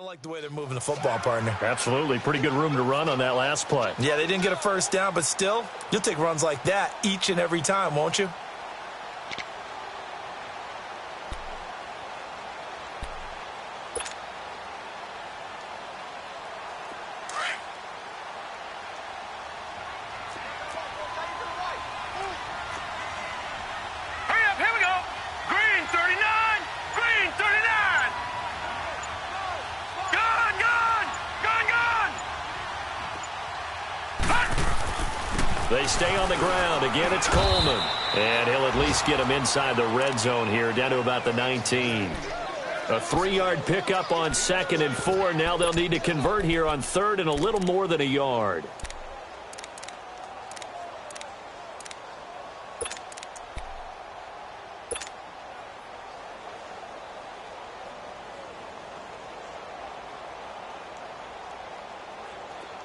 Gotta like the way they're moving the football, partner. Absolutely. Pretty good room to run on that last play. Yeah, they didn't get a first down, but still, you'll take runs like that each and every time, won't you? They stay on the ground. Again, it's Coleman. And he'll at least get him inside the red zone here, down to about the 19. A 3-yard pickup on 2nd and 4. Now they'll need to convert here on 3rd and a little more than a yard.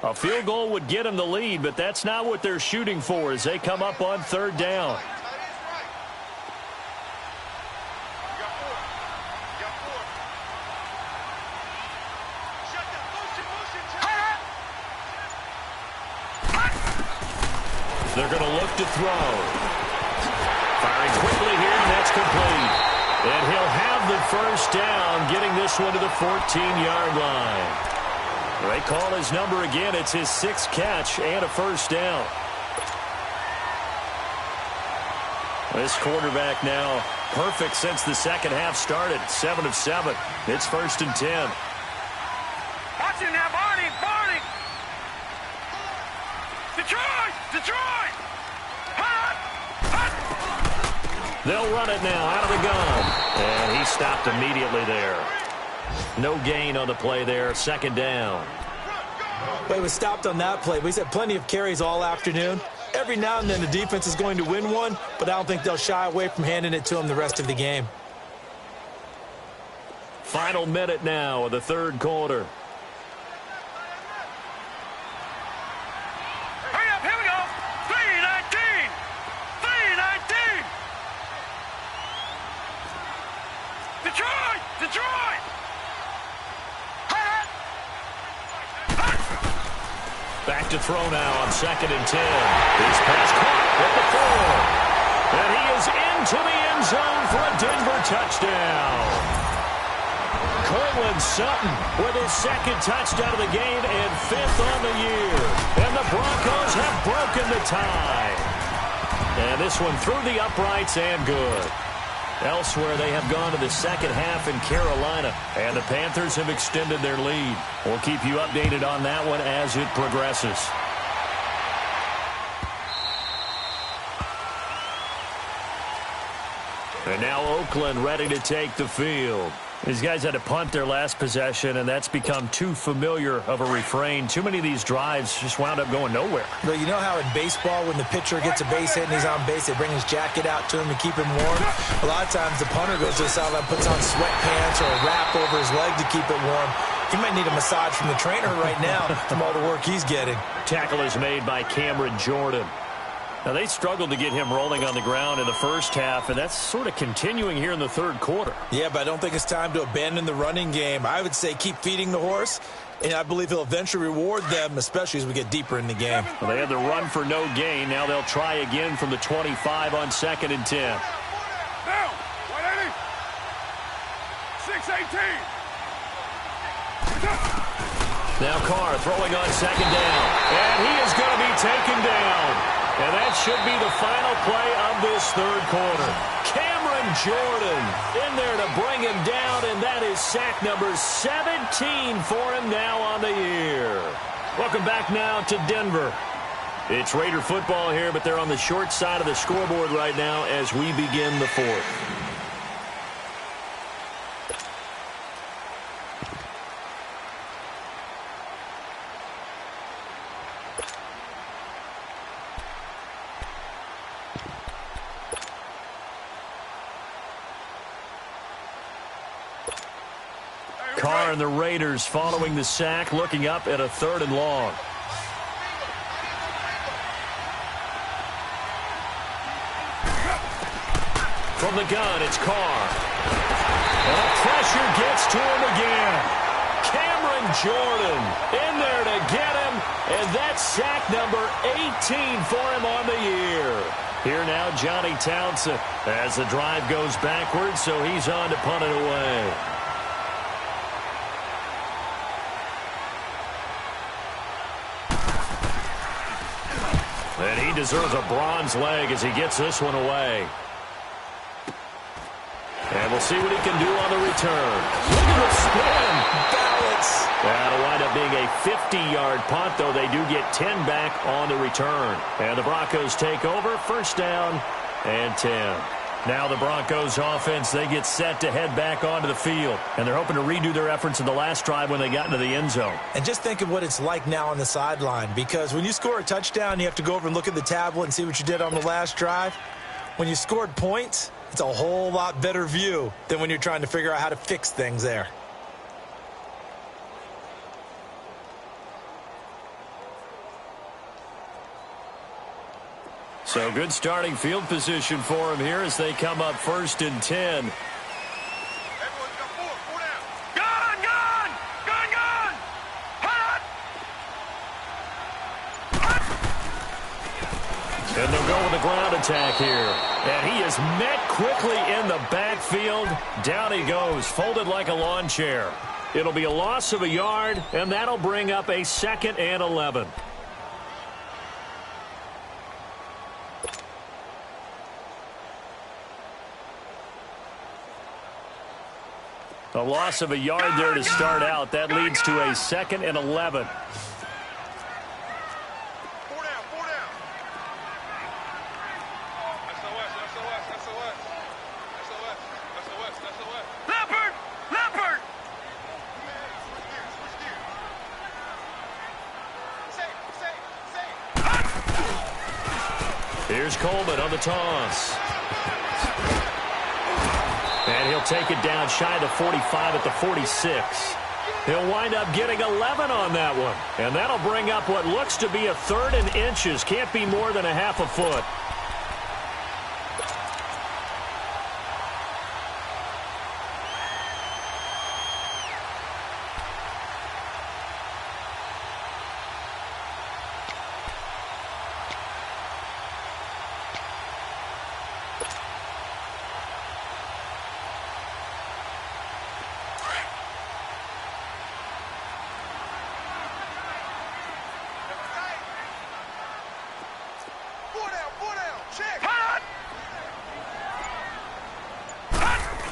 A field goal would get them the lead, but that's not what they're shooting for as they come up on 3rd down. They're going to look to throw. Firing quickly here, and that's complete. And he'll have the first down, getting this one to the 14-yard line. They call his number again. It's his 6th catch and a first down. This quarterback now perfect since the second half started. 7 of 7. It's 1st and 10. Watch him now, Barney! Barney! Detroit! Detroit! They'll run it now out of the gun. And he stopped immediately there. No gain on the play there. 2nd down. Well, he was stopped on that play, but he's had plenty of carries all afternoon. Every now and then the defense is going to win one, but I don't think they'll shy away from handing it to him the rest of the game. Final minute now of the 3rd quarter. Hurry up, here we go! 3:19! 3:19! Detroit! Detroit! Back to throw now on 2nd and 10. His pass caught at the 4. And he is into the end zone for a Denver touchdown. Cortland Sutton with his 2nd touchdown of the game and 5th on the year. And the Broncos have broken the tie. And this one through the uprights and good. Elsewhere, they have gone to the second half in Carolina, and the Panthers have extended their lead. We'll keep you updated on that one as it progresses. And now Oakland ready to take the field. These guys had to punt their last possession, and that's become too familiar of a refrain. Too many of these drives just wound up going nowhere. Well, you know how in baseball, when the pitcher gets a base hit and he's on base, they bring his jacket out to him to keep him warm? A lot of times the punter goes to the sideline, puts on sweatpants or a wrap over his leg to keep it warm. He might need a massage from the trainer right now from all the work he's getting. Tackle is made by Cameron Jordan. Now, they struggled to get him rolling on the ground in the first half, and that's sort of continuing here in the 3rd quarter. Yeah, but I don't think it's time to abandon the running game. I would say keep feeding the horse, and I believe he'll eventually reward them, especially as we get deeper in the game. Well, they had the run for no gain. Now they'll try again from the 25 on 2nd and 10. Now, 180. 618. Now Carr throwing on 2nd down. And he is going to be taken down. And that should be the final play of this 3rd quarter. Cameron Jordan in there to bring him down, and that is sack number 17 for him now on the year. Welcome back now to Denver. It's Raider football here, but they're on the short side of the scoreboard right now as we begin the 4th. Carr and the Raiders following the sack, looking up at a 3rd and long. From the gun, it's Carr. And the pressure gets to him again. Cameron Jordan in there to get him, and that's sack number 18 for him on the year. Here now, Johnny Townsend as the drive goes backwards, so he's on to punt it away. And he deserves a bronze leg as he gets this one away. And we'll see what he can do on the return. Look at the spin. Balance. That'll wind up being a 50-yard punt, though they do get 10 back on the return. And the Broncos take over, first down and 10. Now the Broncos offense, they get set to head back onto the field. And they're hoping to redo their efforts in the last drive when they got into the end zone. And just think of what it's like now on the sideline, because when you score a touchdown, you have to go over and look at the tablet and see what you did on the last drive. When you scored points, it's a whole lot better view than when you're trying to figure out how to fix things there. So good starting field position for him here as they come up first and 10. And they'll go with a ground attack here. And he is met quickly in the backfield. Down he goes, folded like a lawn chair. It'll be a loss of a yard, and that'll bring up a 2nd and 11. A loss of a yard there to start out. That leads to a 2nd and 11. Here's Coleman on the toss. And he'll take it down shy of the 45 at the 46. He'll wind up getting 11 on that one. And that'll bring up what looks to be a 3rd and inches. Can't be more than a half a foot.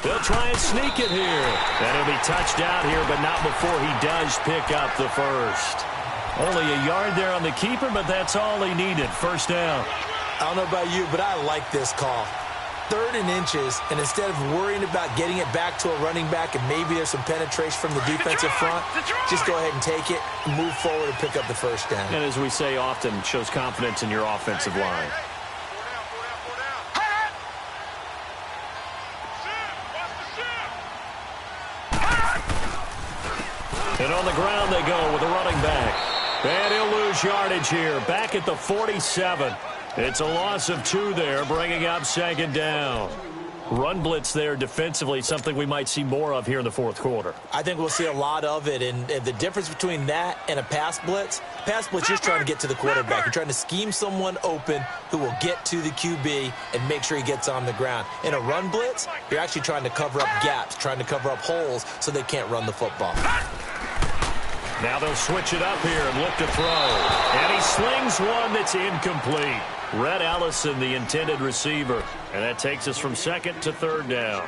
They'll try and sneak it here. And he'll be touched out here, but not before he does pick up the first. Only a yard there on the keeper, but that's all he needed. First down. I don't know about you, but I like this call. 3rd and inches, and instead of worrying about getting it back to a running back and maybe there's some penetration from the defensive front, just go ahead and take it, move forward, and pick up the first down. And as we say often, shows confidence in your offensive line. And on the ground they go with a running back. And he'll lose yardage here, back at the 47. It's a loss of 2 there, bringing up 2nd down. Run blitz there defensively, something we might see more of here in the 4th quarter. I think we'll see a lot of it, and the difference between that and a pass blitz you're just trying to get to the quarterback. You're trying to scheme someone open who will get to the QB and make sure he gets on the ground. In a run blitz, you're actually trying to cover up gaps, trying to cover up holes so they can't run the football. Now they'll switch it up here and look to throw. And he slings one that's incomplete. Red Allison, the intended receiver. And that takes us from 2nd to 3rd down.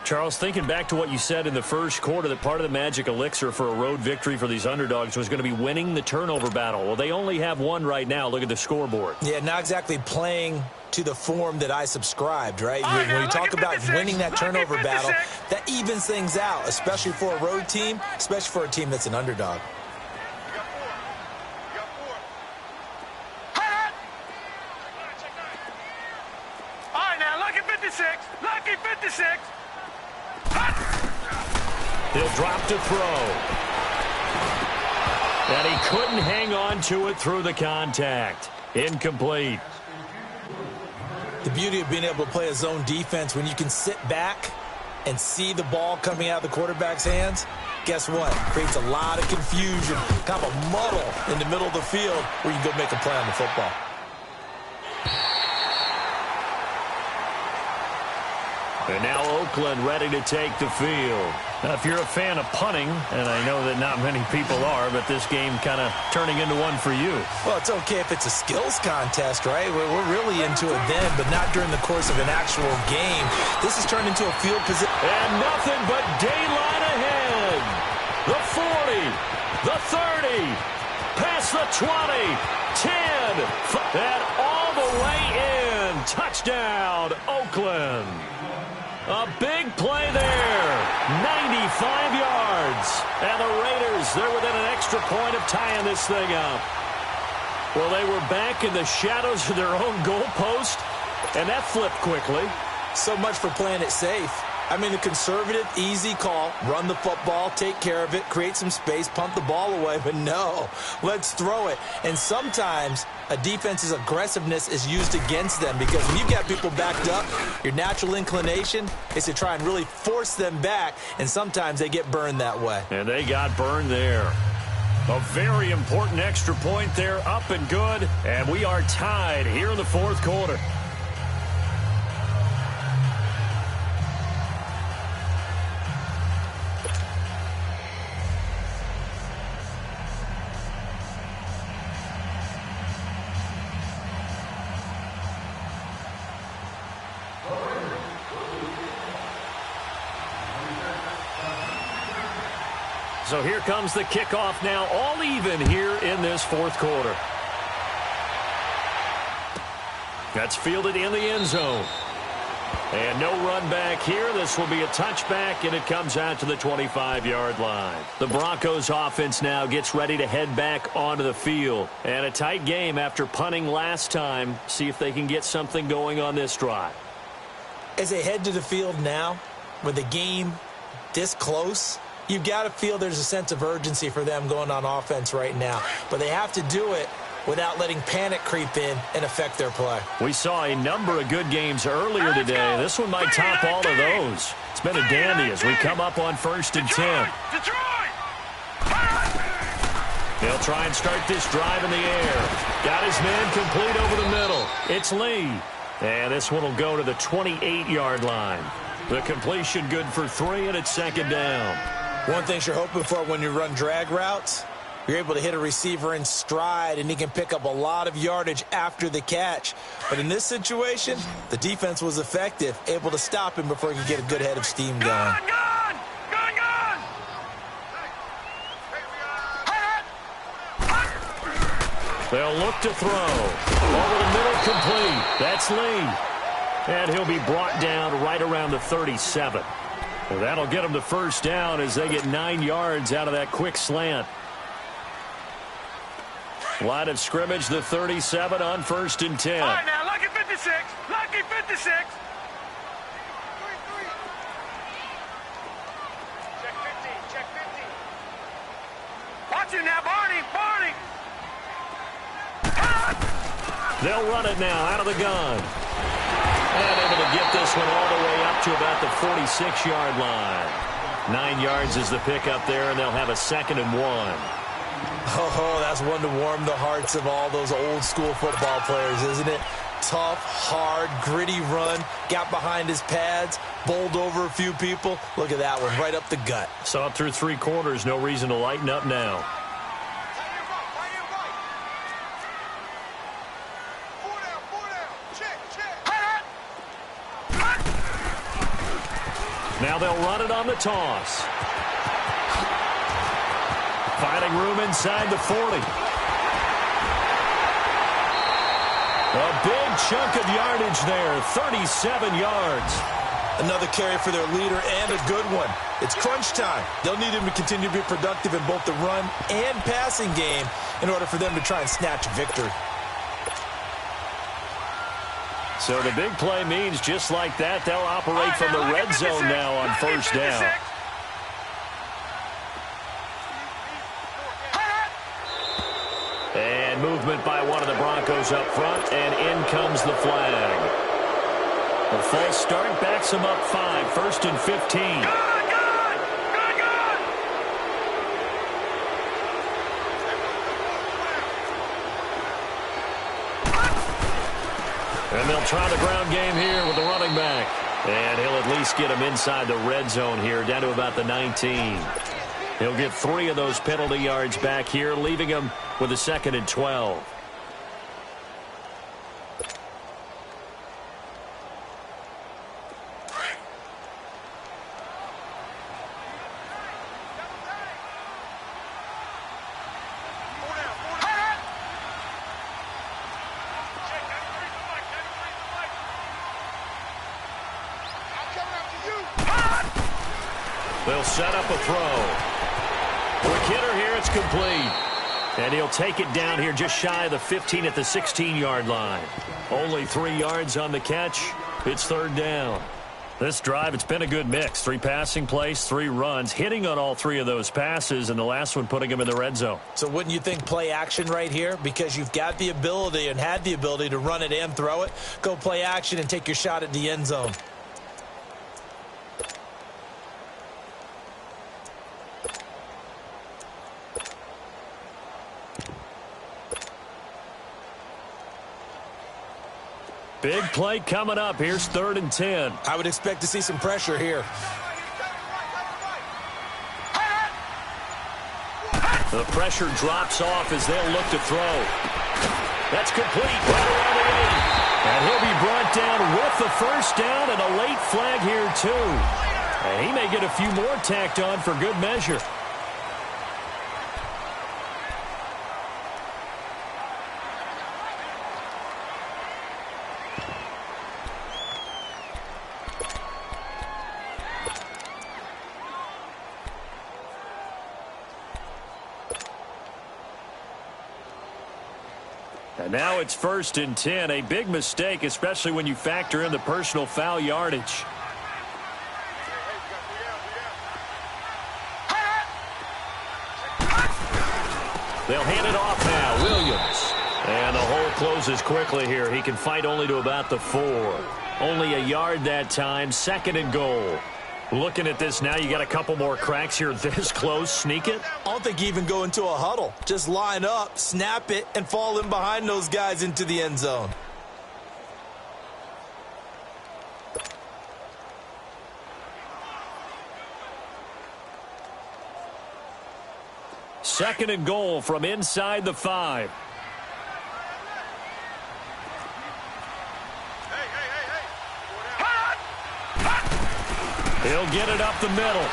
Charles, thinking back to what you said in the first quarter, that part of the magic elixir for a road victory for these underdogs was going to be winning the turnover battle. Well, they only have one right now. Look at the scoreboard. Yeah, not exactly playing to the form that I subscribed, right? When you talk about winning that turnover battle, that evens things out, especially for a road team, especially for a team that's an underdog. All right, now, lucky 56. Lucky 56. He'll drop to throw. And he couldn't hang on to it through the contact. Incomplete. The beauty of being able to play a zone defense when you can sit back and see the ball coming out of the quarterback's hands guess what? Creates a lot of confusion, kind of a muddle in the middle of the field where you can go make a play on the football. And now Oakland ready to take the field. Now, if you're a fan of punting, and I know that not many people are, but this game kind of turning into one for you. Well, it's okay if it's a skills contest, right? We're really into it then, but not during the course of an actual game. This has turned into a field position. And nothing but daylight ahead. The 40, the 30, past the 20, 10, and all the way in. Touchdown, Oakland. A big play there, 95 yards. And the Raiders, they're within an extra point of tying this thing up. Well, they were back in the shadows of their own goalpost, and that flipped quickly. So much for playing it safe. I mean, the conservative, easy call, run the football, take care of it, create some space, punt the ball away, but no, let's throw it. And sometimes a defense's aggressiveness is used against them because when you've got people backed up, your natural inclination is to try and really force them back, and sometimes they get burned that way. And they got burned there. A very important extra point there, up and good, and we are tied here in the fourth quarter. So here comes the kickoff now, all even here in this fourth quarter. That's fielded in the end zone. And no run back here. This will be a touchback, and it comes out to the 25-yard line. The Broncos offense now gets ready to head back onto the field. And a tight game after punting last time. See if they can get something going on this drive. As they head to the field now, with the game this close, you've got to feel there's a sense of urgency for them going on offense right now. But they have to do it without letting panic creep in and affect their play. We saw a number of good games earlier today. This one might top all of those. It's been a dandy as we come up on 1st and 10. They'll try and start this drive in the air. Got his man complete over the middle. It's Lee. And this one will go to the 28-yard line. The completion good for 3, and it's second down. One thing you're hoping for when you run drag routes, you're able to hit a receiver in stride, and he can pick up a lot of yardage after the catch. But in this situation, the defense was effective, able to stop him before he could get a good head of steam going. Gun! They'll look to throw. Over the middle, complete. That's Lee. And he'll be brought down right around the 37. Well, that'll get them to first down as they get 9 yards out of that quick slant. Line of scrimmage, the 37 on 1st and 10. All right, now, lucky 56. Lucky 56. Check 50. Watch it now, Barney. They'll run it now out of the gun. And able to get this one all the way up to about the 46-yard line. 9 yards is the pickup there, and they'll have a 2nd and 1. Oh, that's one to warm the hearts of all those old-school football players, isn't it? Tough, hard, gritty run. Got behind his pads, bowled over a few people. Look at that one, right up the gut. Saw it through 3 quarters. No reason to lighten up now. Now they'll run it on the toss. Finding room inside the 40. A big chunk of yardage there, 37 yards. Another carry for their leader and a good one. It's crunch time. They'll need him to continue to be productive in both the run and passing game in order for them to try and snatch a victory. So the big play means just like that, they'll operate from the red zone now on first down. And movement by one of the Broncos up front, and in comes the flag. The false start backs them up 5, 1st and 15. And they'll try the ground game here with the running back. And he'll at least get him inside the red zone here, down to about the 19. He'll get 3 of those penalty yards back here, leaving him with a 2nd and 12. They'll set up a throw. Quick hitter here, it's complete. And he'll take it down here just shy of the 15 at the 16-yard line. Only 3 yards on the catch. It's 3rd down. This drive, it's been a good mix. 3 passing plays, 3 runs, hitting on all 3 of those passes, and the last one putting him in the red zone. So wouldn't you think play action right here? Because you've got the ability and had the ability to run it and throw it. Go play action and take your shot at the end zone. Big play coming up. Here's 3rd and 10. I would expect to see some pressure here. The pressure drops off as they'll look to throw. That's complete right around the 8. And he'll be brought down with the 1st down and a late flag here too. And he may get a few more tacked on for good measure. And now it's 1st and 10. A big mistake, especially when you factor in the personal foul yardage. They'll hand it off now. Williams. And the hole closes quickly here. He can fight only to about the 4. Only a yard that time. 2nd and goal. Looking at this now, you got a couple more cracks here this close. Sneak it? I don't think you even go into a huddle. Just line up, snap it, and fall in behind those guys into the end zone. Second and goal from inside the 5. He'll get it up the middle.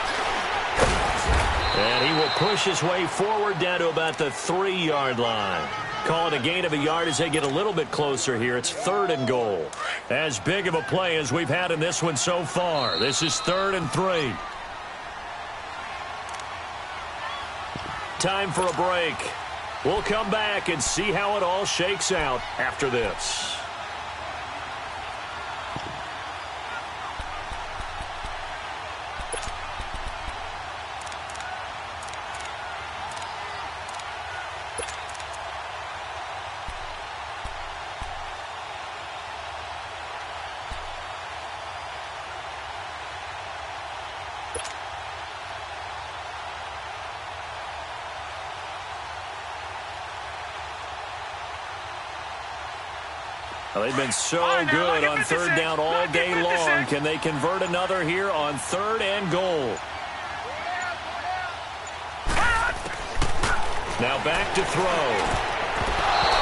And he will push his way forward down to about the 3-yard line. Call it a gain of a yard as they get a little bit closer here. It's 3rd and goal. As big of a play as we've had in this one so far. This is 3rd and 3. Time for a break. We'll come back and see how it all shakes out after this. Well, they've been so good on 3rd down all day long. Can they convert another here on 3rd and goal? Now back to throw.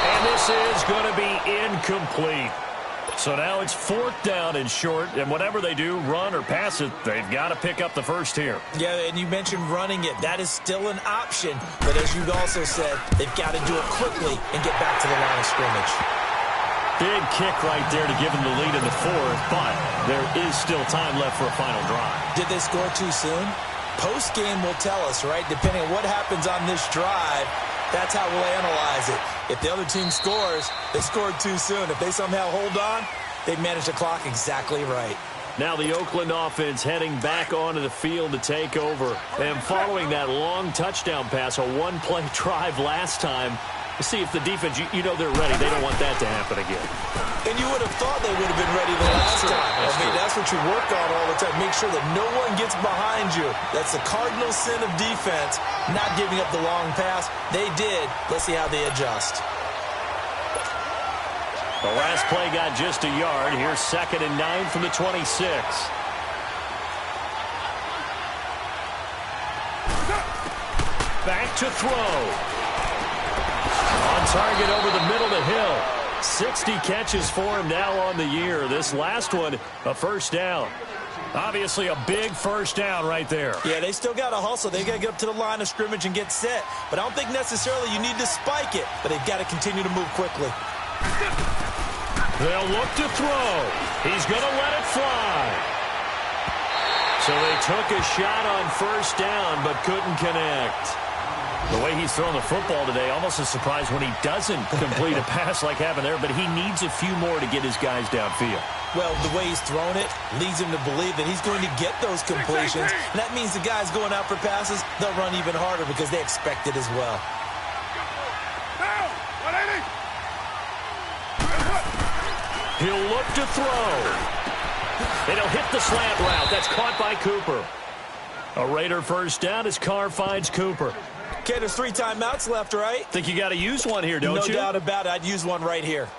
And this is going to be incomplete. So now it's 4th down and short, and whatever they do, run or pass it, they've got to pick up the 1st here. Yeah, and you mentioned running it. That is still an option. But as you've also said, they've got to do it quickly and get back to the line of scrimmage. Big kick right there to give them the lead in the 4th, but there is still time left for a final drive. Did they score too soon? Post-game will tell us, right? Depending on what happens on this drive, that's how we'll analyze it. If the other team scores, they scored too soon. If they somehow hold on, they managed the clock exactly right. Now the Oakland offense heading back onto the field to take over. And following that long touchdown pass, a one-play drive last time, see if the defense, you know they're ready. They don't want that to happen again. And you would have thought they would have been ready the last time. That's what you work on all the time. Make sure that no one gets behind you. That's the cardinal sin of defense, not giving up the long pass. They did. Let's see how they adjust. The last play got just a yard. Here's 2nd and 9 from the 26. Back to throw. On target over the middle to Hill. 60 catches for him now on the year. This last one, a first down. Obviously a big first down right there. Yeah, they still got to hustle. They got to get up to the line of scrimmage and get set. But I don't think necessarily you need to spike it. But they've got to continue to move quickly. They'll look to throw. He's going to let it fly. So they took a shot on first down but couldn't connect. The way he's throwing the football today, almost a surprise when he doesn't complete a pass like happened there, but he needs a few more to get his guys downfield. Well, the way he's thrown it leads him to believe that he's going to get those completions. And that means the guys going out for passes, they'll run even harder because they expect it as well. He'll look to throw. And he'll hit the slant route. That's caught by Cooper. A Raider first down as Carr finds Cooper. Okay, there's 3 timeouts left, right? Think you got to use one here, don't you? No doubt about it. I'd use one right here.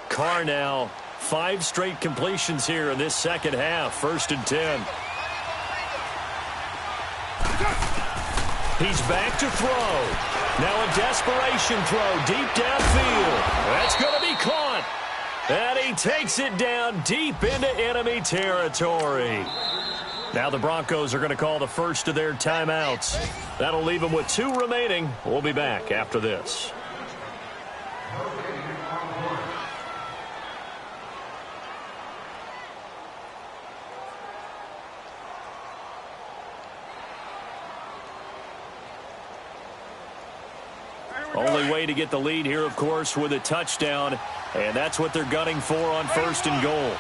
Carr now, 5 straight completions here in this second half. 1st and 10. He's back to throw. Now a desperation throw deep downfield. That's going to be caught. And he takes it down deep into enemy territory. Now the Broncos are going to call the first of their timeouts. That'll leave them with 2 remaining. We'll be back after this. Only way to get the lead here, of course, with a touchdown. And that's what they're gunning for on 1st and goal.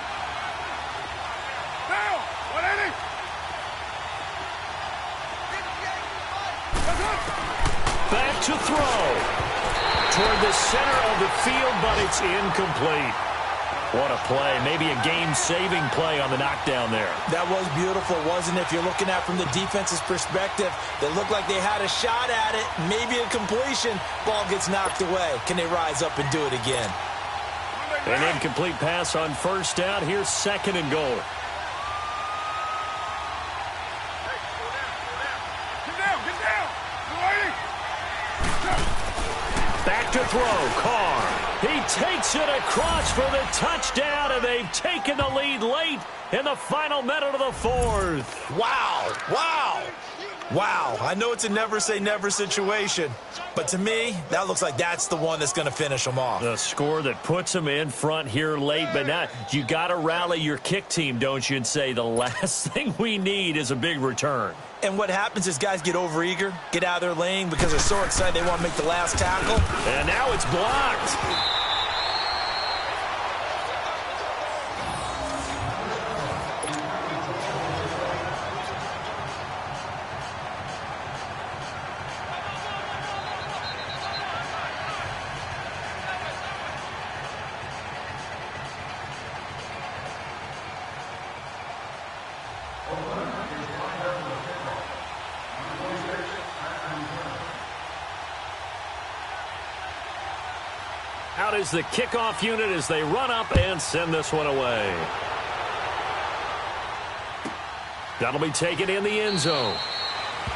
Back to throw. Toward the center of the field, but it's incomplete. What a play. Maybe a game-saving play on the knockdown there. That was beautiful, wasn't it? If you're looking at it from the defense's perspective, they looked like they had a shot at it. Maybe a completion. Ball gets knocked away. Can they rise up and do it again? An incomplete pass on first down. Here's 2nd and goal. Back to throw. Carr. He takes it across for the touchdown, and they've taken the lead late in the final minute of the 4th. Wow. Wow. Wow. I know it's a never-say-never situation, but to me, that looks like that's the one that's going to finish them off. The score that puts them in front here late, but now you got to rally your kick team, don't you, and say the last thing we need is a big return. And what happens is guys get overeager, get out of their lane because they're so excited they want to make the last tackle. And now it's blocked. Out is the kickoff unit as they run up and send this one away. That'll be taken in the end zone.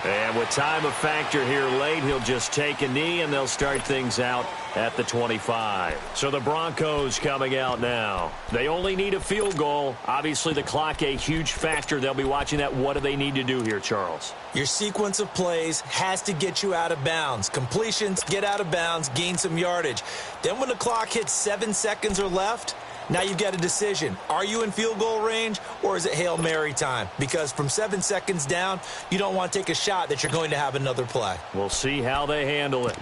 And with time of factor here late, he'll just take a knee and they'll start things out at the 25. So the Broncos coming out now. They only need a field goal. Obviously the clock a huge factor. They'll be watching that. What do they need to do here, Charles? Your sequence of plays has to get you out of bounds. Completions, get out of bounds, gain some yardage. Then when the clock hits 7 seconds or left, now you've got a decision. Are you in field goal range or is it Hail Mary time? Because from 7 seconds down, you don't want to take a shot that you're going to have another play. We'll see how they handle it.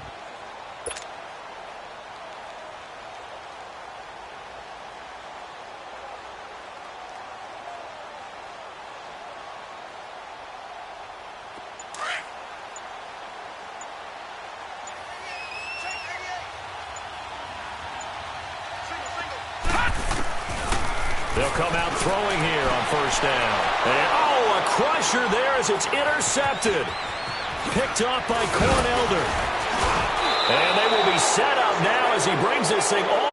They'll come out throwing here on first down. And, a crusher there as it's intercepted. Picked off by Corn Elder. And they will be set up now as he brings this thing all